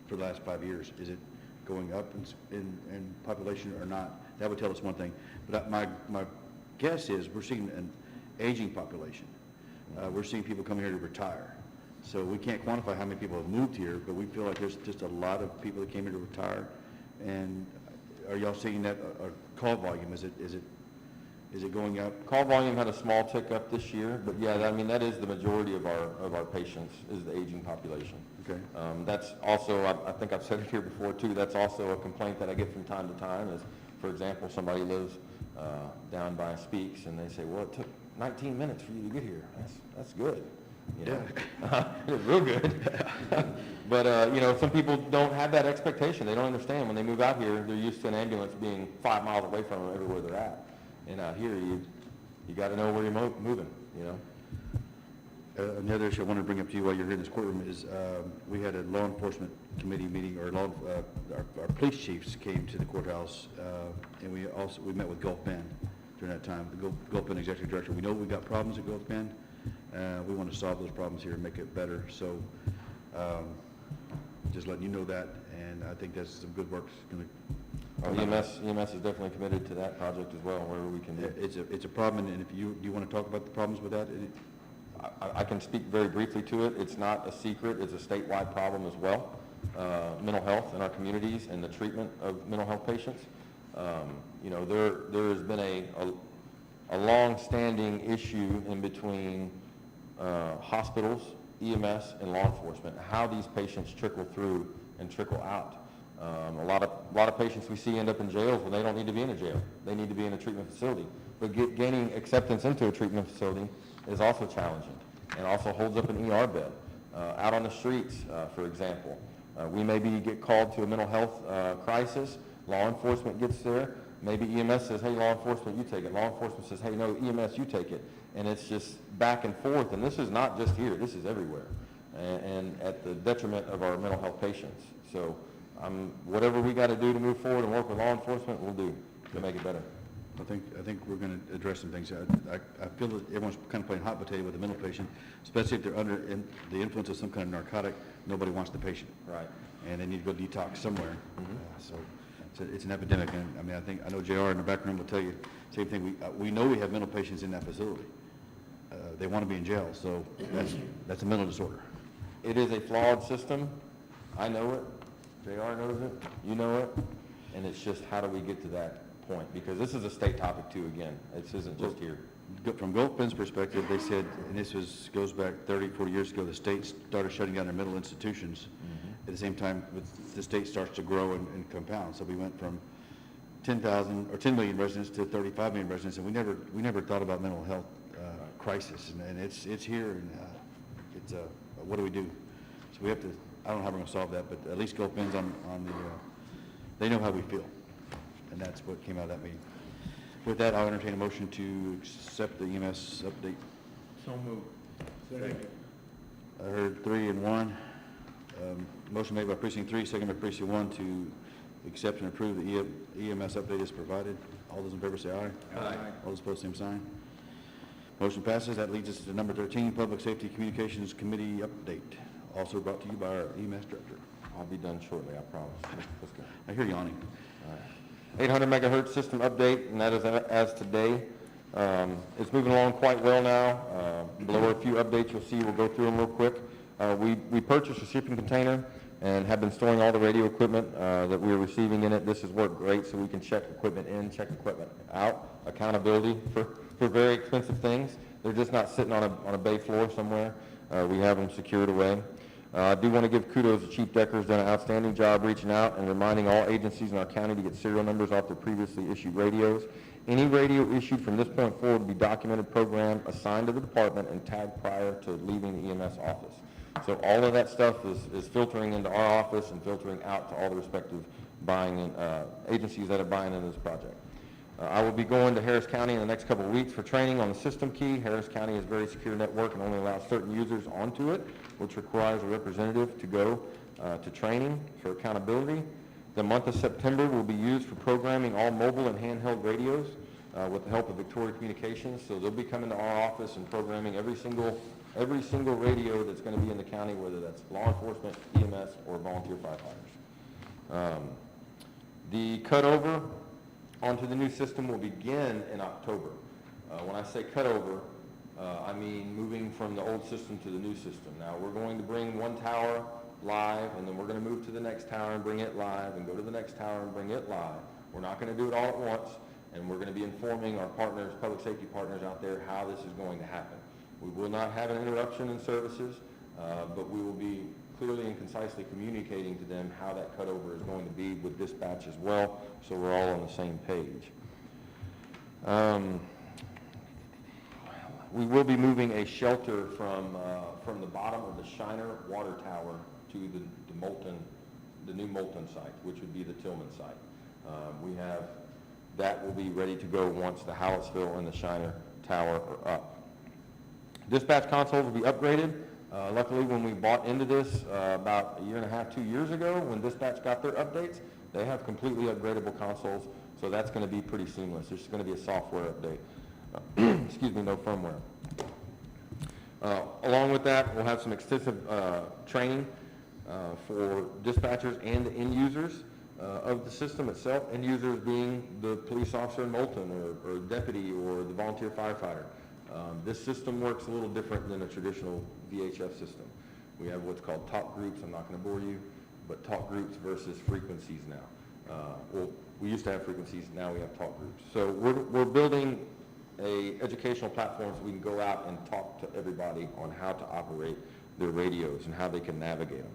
Speaker 1: for the last 5 years. Is it going up in population or not? That would tell us one thing. But my guess is we're seeing an aging population. We're seeing people come here to retire. So we can't quantify how many people have moved here, but we feel like there's just a lot of people that came here to retire. And are y'all seeing that call volume? Is it Is it going up?
Speaker 8: Call volume had a small tick up this year, but yeah, I mean, that is the majority of our patients, is the aging population.
Speaker 1: Okay.
Speaker 8: That's also, I think I've said it here before too, that's also a complaint that I get from time to time is, for example, somebody lives down by Speaks and they say, well, it took 19 minutes for you to get here. That's good. You know? It's real good. But, you know, some people don't have that expectation. They don't understand. When they move out here, they're used to an ambulance being 5 miles away from them everywhere they're at. And out here, you got to know where you're moving, you know?
Speaker 1: Another issue I want to bring up to you while you're here in this courtroom is we had a law enforcement committee meeting, or our police chiefs came to the courthouse, and we met with Gulf Bend during that time. The Gulf Bend executive director, we know we've got problems at Gulf Bend. We want to solve those problems here and make it better. So just letting you know that, and I think that's some good work.
Speaker 8: EMS is definitely committed to that project as well, wherever we can do it.
Speaker 1: It's a problem, and if do you want to talk about the problems with that?
Speaker 8: I can speak very briefly to it. It's not a secret. It's a statewide problem as well. Mental health in our communities and the treatment of mental health patients. You know, there has been a long-standing issue in between hospitals, EMS, and law enforcement, how these patients trickle through and trickle out. A lot of patients we see end up in jails when they don't need to be in a jail. They need to be in a treatment facility. But gaining acceptance into a treatment facility is also challenging and also holds up an ER bed. Out on the streets, for example, we maybe get called to a mental health crisis. Law enforcement gets there. Maybe EMS says, hey, law enforcement, you take it. Law enforcement says, hey, no, EMS, you take it. And it's just back and forth. And this is not just here. This is everywhere. And at the detriment of our mental health patients. So whatever we got to do to move forward and work with law enforcement, we'll do to make it better.
Speaker 1: I think we're going to address some things. I feel that everyone's kind of playing hot potato with the mental patient, especially if they're under the influence of some kind of narcotic. Nobody wants the patient.
Speaker 8: Right.
Speaker 1: And they need to go detox somewhere. So it's an epidemic. And I mean, I know JR in the back room will tell you the same thing. We know we have mental patients in that facility. They want to be in jail, so that's a mental disorder.
Speaker 8: It is a flawed system. I know it. JR knows it. You know it. And it's just how do we get to that point? Because this is a state topic too, again. This isn't just here.
Speaker 1: From Gulf Bend's perspective, they said, and this goes back 30, 40 years ago, the state started shutting down their mental institutions. At the same time, the state starts to grow and compound. So we went from 10 million residents to 35 million residents, and we never thought about mental health crisis. And it's here, and what do we do? So we have to. I don't know how we're going to solve that, but at least Gulf Bend's on the. They know how we feel, and that's what came out of that meeting. With that, I'll entertain a motion to accept the EMS update.
Speaker 9: So moved.
Speaker 6: Second.
Speaker 1: I heard 3 and 1. Motion made by precinct 3, second by precinct 1 to accept and approve the EMS update as provided. All those in favor say aye.
Speaker 9: Aye.
Speaker 1: All those opposed, same sign. Motion passes. That leads us to number 13, Public Safety Communications Committee update, also brought to you by our EMS director.
Speaker 8: I'll be done shortly, I promise. Let's go.
Speaker 1: I hear yawning.
Speaker 8: 800 megahertz system update, and that is as today. It's moving along quite well now. Below are a few updates you'll see. We'll go through them real quick. We purchased a shipping container and have been storing all the radio equipment that we are receiving in it. This has worked great, so we can check equipment in, check equipment out. Accountability for very expensive things. They're just not sitting on a bay floor somewhere. We have them secured away. I do want to give kudos to Chief Decker's done an outstanding job reaching out and reminding all agencies in our county to get serial numbers off their previously issued radios. Any radio issued from this point forward will be documented, programmed, assigned to the department, and tagged prior to leaving the EMS office. So all of that stuff is filtering into our office and filtering out to all the respective agencies that are buying into this project. I will be going to Harris County in the next couple of weeks for training on the system key. Harris County is a very secure network and only allows certain users onto it, which requires a representative to go to training for accountability. The month of September will be used for programming all mobile and handheld radios with the help of Victoria Communications. So they'll be coming to our office and programming every single radio that's going to be in the county, whether that's law enforcement, EMS, or volunteer firefighters. The cutover onto the new system will begin in October. When I say cutover, I mean moving from the old system to the new system. Now, we're going to bring one tower live, and then we're going to move to the next tower and bring it live, and go to the next tower and bring it live. We're not going to do it all at once. And we're going to be informing our partners, public safety partners out there, how this is going to happen. We will not have an interruption in services, but we will be clearly and concisely communicating to them how that cutover is going to be with dispatch as well, so we're all on the same page. We will be moving a shelter from the bottom of the Shiner water tower to the new Moulton site, which would be the Tillman site. That will be ready to go once the Hallettsville and the Shiner tower are up. Dispatch consoles will be upgraded. Luckily, when we bought into this about a year and a half, 2 years ago, when Dispatch got their updates, they have completely upgradable consoles, so that's going to be pretty seamless. There's going to be a software update. Excuse me, no firmware. Along with that, we'll have some extensive training for dispatchers and the end users of the system itself, end users being the police officer in Moulton or deputy or the volunteer firefighter. This system works a little different than a traditional VHF system. We have what's called talk groups. I'm not going to bore you, but talk groups versus frequencies now. Well, we used to have frequencies, now we have talk groups. So we're building a educational platform so we can go out and talk to everybody on how to operate their radios and how they can navigate them.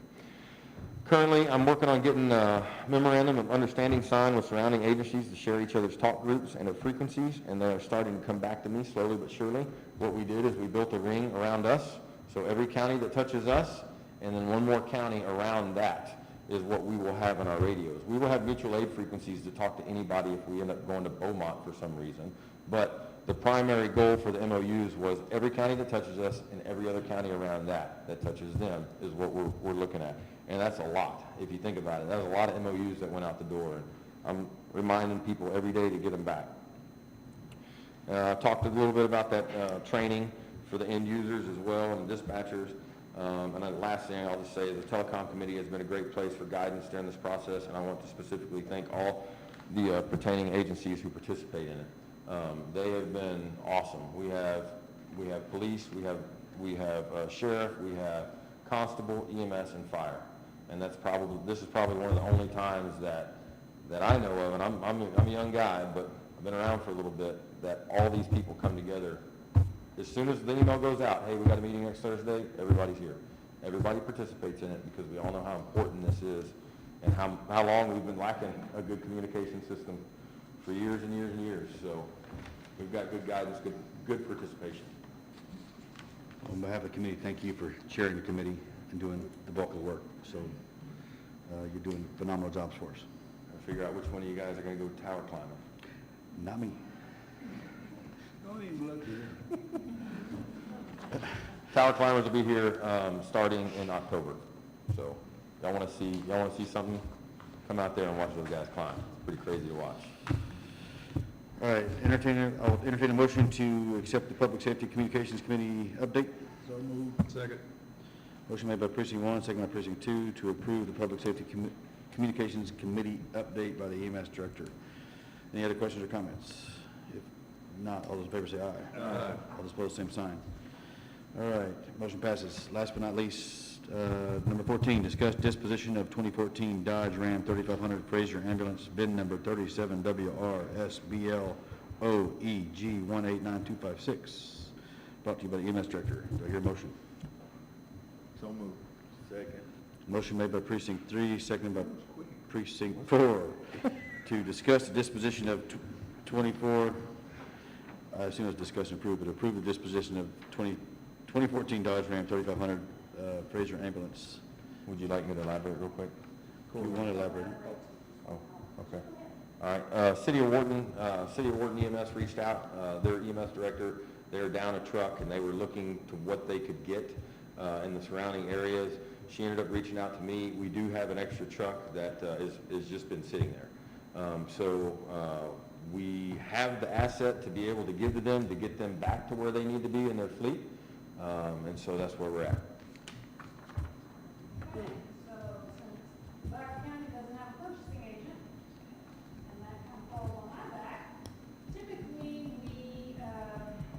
Speaker 8: Currently, I'm working on getting a memorandum of understanding signed with surrounding agencies to share each other's talk groups and their frequencies, and they're starting to come back to me slowly but surely. What we did is we built a ring around us, so every county that touches us, and then one more county around that is what we will have in our radios. We will have mutual aid frequencies to talk to anybody if we end up going to Beaumont for some reason, but the primary goal for the MOUs was every county that touches us and every other county around that touches them is what we're looking at. And that's a lot, if you think about it. That was a lot of MOUs that went out the door. And I'm reminding people every day to get them back. I talked a little bit about that training for the end users as well and the dispatchers. And then the last thing I'll just say is the telecom committee has been a great place for guidance during this process, and I want to specifically thank all the pertaining agencies who participate in it. They have been awesome. We have police, we have sheriff, we have constable, EMS, and fire. And this is probably one of the only times that I know of, and I'm a young guy, but I've been around for a little bit, that all these people come together. As soon as the email goes out, hey, we got a meeting next Thursday, everybody's here. Everybody participates in it because we all know how important this is and how long we've been lacking a good communication system for years and years and years. So we've got good guidance, good participation.
Speaker 1: On behalf of the committee, thank you for chairing the committee and doing the bulk of the work. So you're doing phenomenal jobs for us.
Speaker 8: I'll figure out which one of you guys are going to go tower climbing.
Speaker 1: Not me.
Speaker 6: Don't even look at it.
Speaker 8: Tower climbers will be here starting in October. So y'all want to see something? Come out there and watch those guys climb. It's pretty crazy to watch.
Speaker 1: All right, I'll entertain a motion to accept the Public Safety Communications Committee update.
Speaker 6: So moved.
Speaker 3: Second.
Speaker 1: Motion made by Precinct 1, second by Precinct 2, to approve the Public Safety Communications Committee update by the EMS Director. Any other questions or comments? If not, all those in favor say aye. Aye. All those opposed, same sign. All right, motion passes. Last but not least, number 14, discuss disposition of 2014 Dodge Ram 3500 Fraser ambulance, bin number 37WRSBLOEG1892556. Brought to you by the EMS Director. Do I hear a motion?
Speaker 9: So moved.
Speaker 7: Second.
Speaker 1: Motion made by Precinct 3, seconded by Precinct 4, to discuss the disposition of 24, I assume it's discuss and approve, but approve the disposition of 2014 Dodge Ram 3500 Fraser ambulance.
Speaker 8: Would you like me to elaborate real quick?
Speaker 1: You want to elaborate?
Speaker 8: Oh, okay. All right, City of Wharton EMS reached out, their EMS director, they were down a truck and they were looking to what they could get in the surrounding areas. She ended up reaching out to me. We do have an extra truck that is just been sitting there. So we have the asset to be able to give to them to get them back to where they need to be in their fleet. And so that's where we're at.
Speaker 2: Okay, so since Lavaca County doesn't have a purchasing agent, and that kind of falls on my back, typically we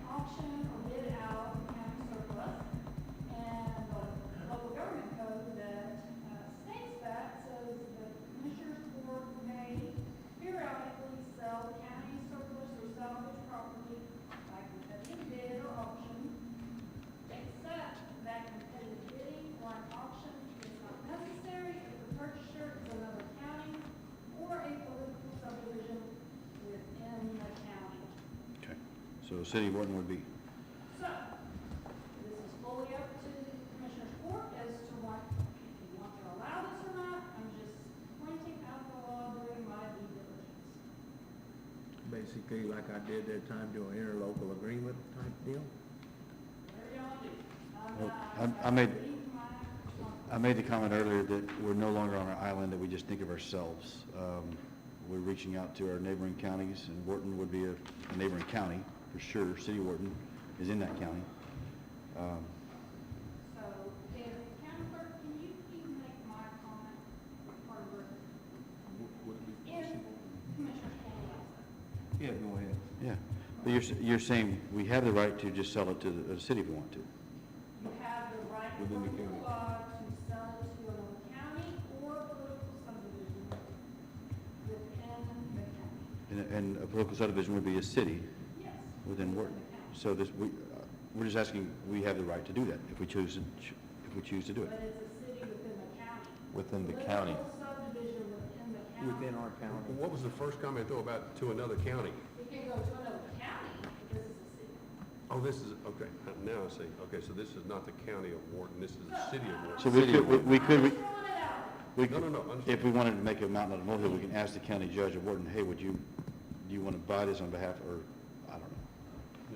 Speaker 2: auction or bid out county surplus, and the local government code that states that says the Commissioners Court may periodically sell county surplus
Speaker 1: So City of Wharton would be,
Speaker 2: So, this is fully up to the Commissioners Court as to what, if you want to allow this or not. I'm just pointing out the law, doing my due diligence.
Speaker 9: Basically, like I did that time, do an interlocal agreement type deal.
Speaker 2: Whatever y'all do.
Speaker 1: Well,
Speaker 2: I'm
Speaker 1: I made-
Speaker 2: reading my-
Speaker 1: I made the comment earlier that we're no longer on our island, that we just think of ourselves. We're reaching out to our neighboring counties, and Wharton would be a neighboring county, for sure. City of Wharton is in that county.
Speaker 2: So, if County Clerk, can you please make my comment part of the record? If Commissioners Court allows that.
Speaker 6: Yeah, go ahead.
Speaker 1: Yeah, but you're saying we have the right to just sell it to the city if we want to.
Speaker 2: You have the right
Speaker 6: Within the
Speaker 2: under
Speaker 6: county.
Speaker 2: law to sell it to another county or political subdivision within the county.
Speaker 1: And a political subdivision would be a city
Speaker 2: Yes.
Speaker 1: within Wharton.
Speaker 2: the county.
Speaker 1: So this, we're just asking, we have the right to do that if we choose to, do it.
Speaker 2: But it's a city within the county.
Speaker 8: Within the county.
Speaker 2: Political subdivision within the county.
Speaker 6: Within our county.
Speaker 3: What was the first comment though about to another county?
Speaker 2: It can go to another county, but this is a city.
Speaker 3: Oh, this is, okay, now I see. Okay, so this is not the county of Wharton, this is the city of Wharton.
Speaker 1: So we could,
Speaker 2: I'm just throwing it out.
Speaker 1: if we wanted to make a mountain out of a molehill, we can ask the county judge of Wharton, hey, do you want to buy this on behalf, or, I don't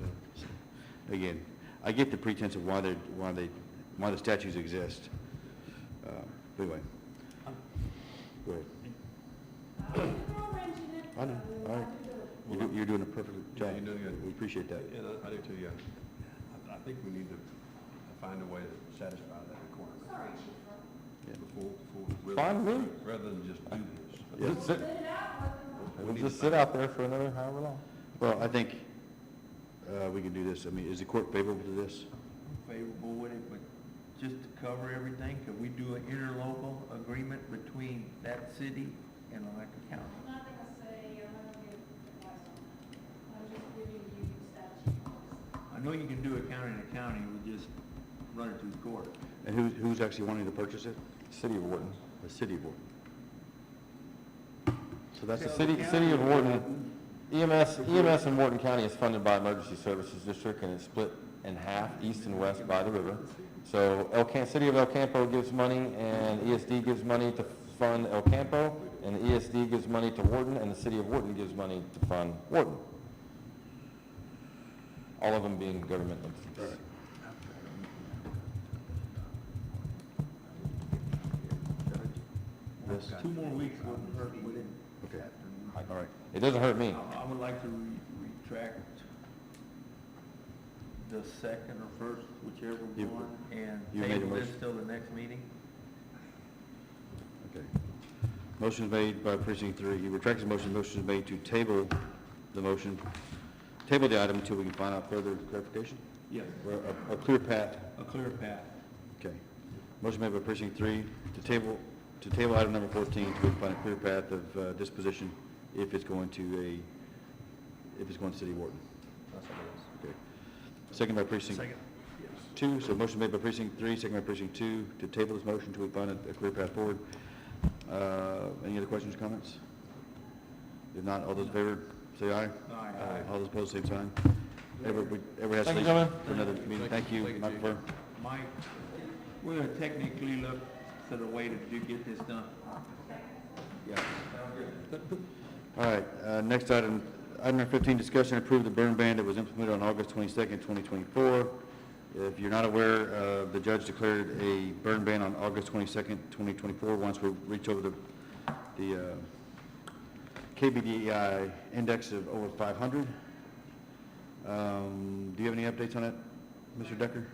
Speaker 1: know. Again, I get the pretense of why the statutes exist. But anyway. Go ahead.
Speaker 2: I'm just throwing a wrench in it.
Speaker 1: I know, all right. You're doing a perfect job.
Speaker 3: you're doing good.
Speaker 1: We appreciate that.
Speaker 3: Yeah, I do too, yeah. I think we need to find a way to satisfy that requirement
Speaker 2: Sorry, Chief.
Speaker 3: before,
Speaker 8: Fine with me.
Speaker 3: rather than just do this.
Speaker 1: Yeah.
Speaker 8: Just sit,
Speaker 2: Spit it out, let them know.
Speaker 8: we'll just sit out there for another however long.
Speaker 1: Well, I think we can do this. I mean, is the court favorable to this?
Speaker 9: Favorable with it, but just to cover everything, could we do an interlocal agreement between that city and Lavaca County?
Speaker 2: I'm not gonna say, I'm not gonna give advice on that. I'm just giving you statute.
Speaker 9: I know you can do it county to county, we just run it through court.
Speaker 1: And who's actually wanting to purchase it?
Speaker 8: City of Wharton.
Speaker 1: The city of Wharton. So that's
Speaker 8: The
Speaker 1: a
Speaker 8: city of Wharton, EMS in Wharton County is funded by Emergency Services District, and it's split in half, east and west by the river. So City of El Campo gives money, and ESD gives money to fund El Campo, and the ESD gives money to Wharton, and the city of Wharton gives money to fund Wharton. All of them being government entities.
Speaker 1: This?
Speaker 9: 2 more weeks wouldn't hurt, would it?
Speaker 1: Okay. All right.
Speaker 8: It doesn't hurt me.
Speaker 9: I would like to retract the second or first, whichever
Speaker 1: You-
Speaker 9: one, and
Speaker 1: you made a
Speaker 9: table this
Speaker 1: motion.
Speaker 9: till the next meeting.
Speaker 1: Okay. Motion is made by precinct 3. He retracts his motion. Motion is made to table the motion, table the item until we can find out further clarification,
Speaker 9: Yes.
Speaker 1: or a clear path.
Speaker 9: A clear path.
Speaker 1: Okay. Motion made by precinct 3 to table item number 14 until we can find a clear path of disposition if it's going to City of Wharton. Okay. Second by precinct 2. So motion made by precinct 3, second by precinct 2 to table this motion until we find a clear path forward. Any other questions or comments? If not, all those in favor, say aye.
Speaker 9: Aye.
Speaker 1: All those opposed, same sign. Everybody has
Speaker 8: Thank you,
Speaker 1: to leave
Speaker 8: gentlemen.
Speaker 1: for another meeting. Thank you, Mike Fur.
Speaker 9: Mike, we're gonna technically look to the way to get this done. Yeah.
Speaker 1: All right, next item number 15, discussion and approve the burn ban that was implemented on August 22nd, 2024. If you're not aware, the judge declared a burn ban on August 22nd, 2024, once we reach over the KBDI index of over 500. Do you have any updates on it, Mr. Decker?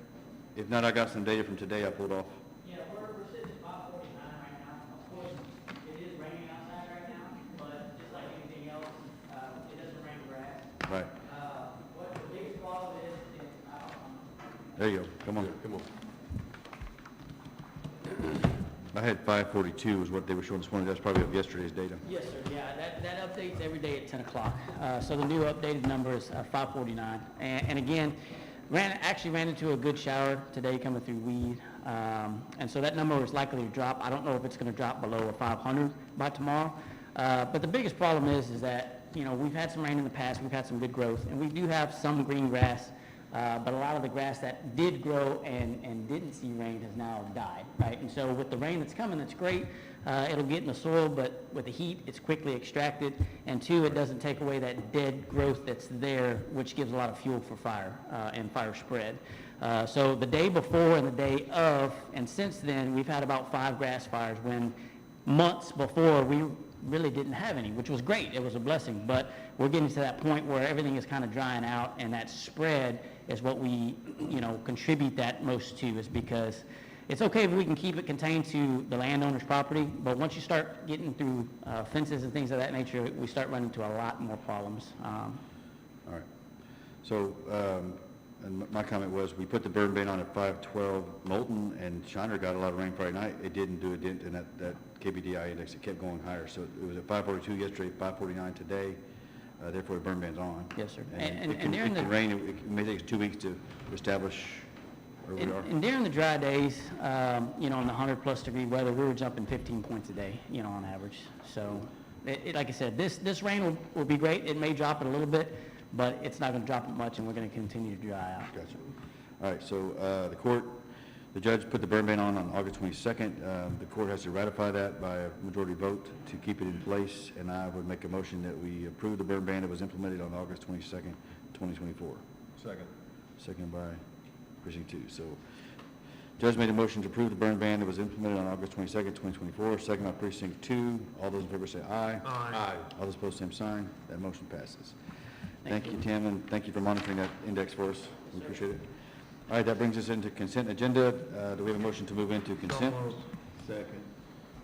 Speaker 1: If not, I got some data from today I pulled off.
Speaker 10: Yeah, we're sitting at 549 right now. Of course, it is raining outside right now, but just like anything else, it doesn't rain grass.
Speaker 1: Right,
Speaker 10: What the biggest problem is,
Speaker 1: there you go, come on.
Speaker 3: Come on.
Speaker 1: I had 542 is what they were showing this morning. That's probably of yesterday's data.
Speaker 10: yes, sir, yeah, that updates every day at 10 o'clock. So the new updated number is 549. And again, actually ran into a good shower today coming through Weed. And so that number is likely to drop. I don't know if it's going to drop below a 500 by tomorrow. But the biggest problem is that we've had some rain in the past, we've had some good growth, and we do have some green grass, but a lot of the grass that did grow and didn't see rain has now died, right? And so with the rain that's coming, that's great. It'll get in the soil, but with the heat, it's quickly extracted. And two, it doesn't take away that dead growth that's there, which gives a lot of fuel for fire and fire spread. So the day before and the day of, and since then, we've had about 5 grass fires when months before we really didn't have any, which was great. It was a blessing. But we're getting to that point where everything is kind of drying out, and that spread is what we, contribute that most to, is because it's okay if we can keep it contained to the landowner's property, but once you start getting through fences and things of that nature, we start running into a lot more problems.
Speaker 1: All right. So, and my comment was, we put the burn ban on at 512. Moulton and Shiner got a lot of rain Friday night. It didn't do a dent in that KBDI index. It kept going higher. So it was at 542 yesterday, 549 today. Therefore, the burn ban's on.
Speaker 10: Yes, sir.
Speaker 1: And
Speaker 10: And during
Speaker 1: it
Speaker 10: the
Speaker 1: can rain. It may take us 2 weeks to establish where we are.
Speaker 10: And during the dry days, in the 100-plus degree weather, we were jumping 15 points a day, on average. So, like I said, this rain will be great. It may drop it a little bit, but it's not going to drop it much, and we're going to continue to dry out.
Speaker 1: Gotcha. All right, so the judge put the burn ban on August 22nd. The court has to ratify that by a majority vote to keep it in place, and I would make a motion that we approve the burn ban that was implemented on August 22nd, 2024.
Speaker 3: Second.
Speaker 1: Second by Precinct 2. So, judge made a motion to approve the burn ban that was implemented on August 22nd, 2024. Second by Precinct 2. All those in favor say aye.
Speaker 3: Aye.
Speaker 1: All those opposed, same sign. That motion passes. Thank you, Tim, and thank you for monitoring that index for us. We appreciate it. All right, that brings us into consent agenda. Do we have a motion to move into consent?
Speaker 7: Second.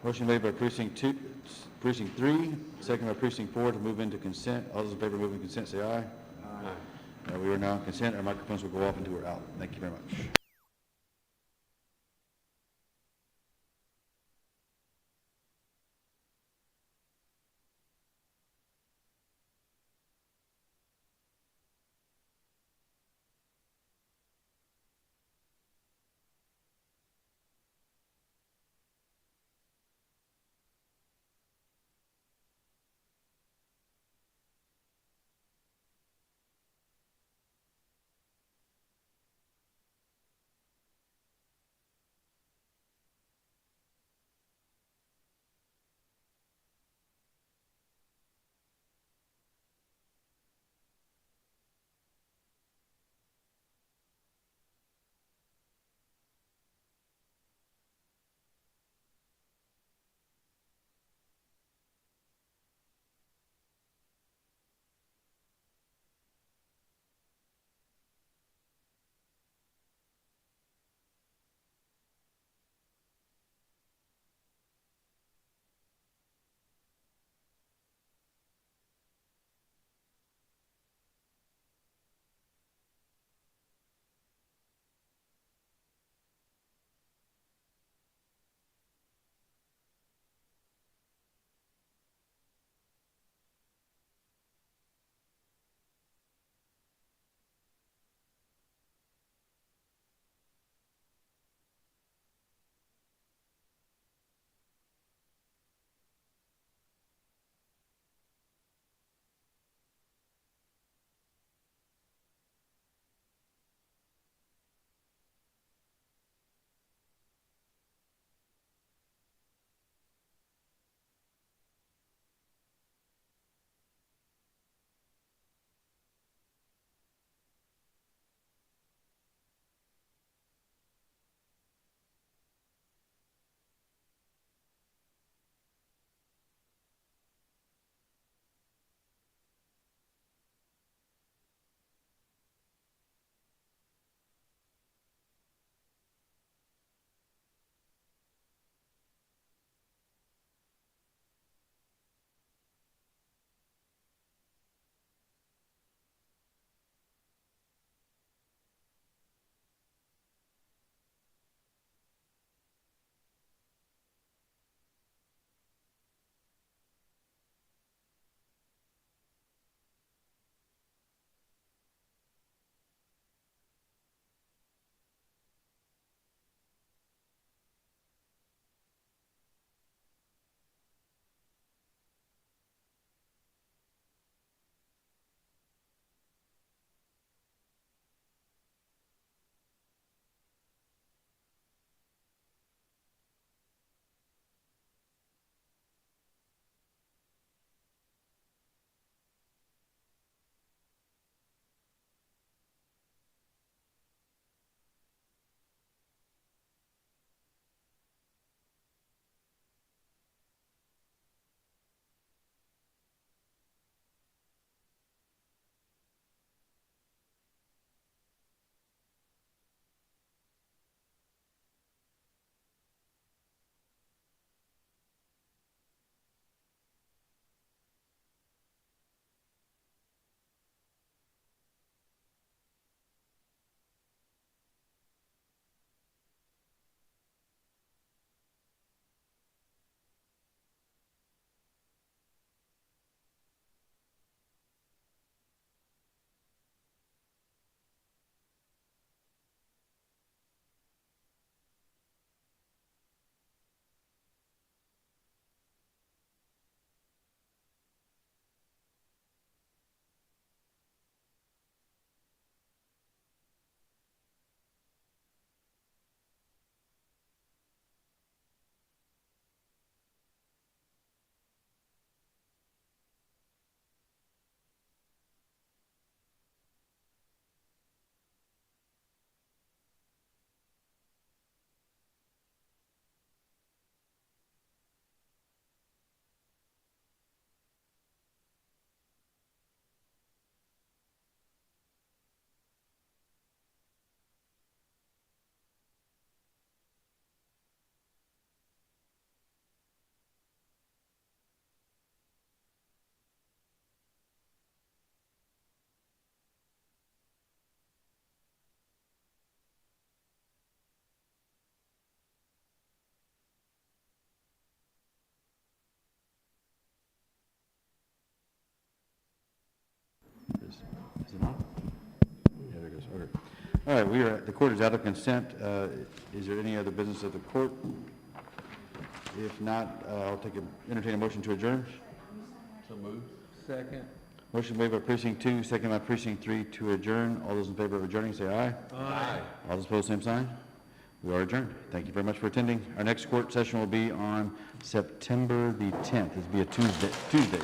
Speaker 1: Motion made by Precinct 3, second by Precinct 4 to move into consent. All those in favor of moving consent say aye. Aye. We are now in consent. Our microphones will go off until we're out. Thank you very much. All right, the court is out of consent. Is there any other business of the court? If not, I'll entertain a motion to adjourn.
Speaker 8: So moved.
Speaker 9: Second.
Speaker 1: Motion made by precinct 2, second by precinct 3 to adjourn. All those in favor of adjourning, say aye.
Speaker 8: Aye.
Speaker 1: All those opposed, same sign. We are adjourned. Thank you very much for attending. Our next court session will be on September the 10th. This will be a Tuesday.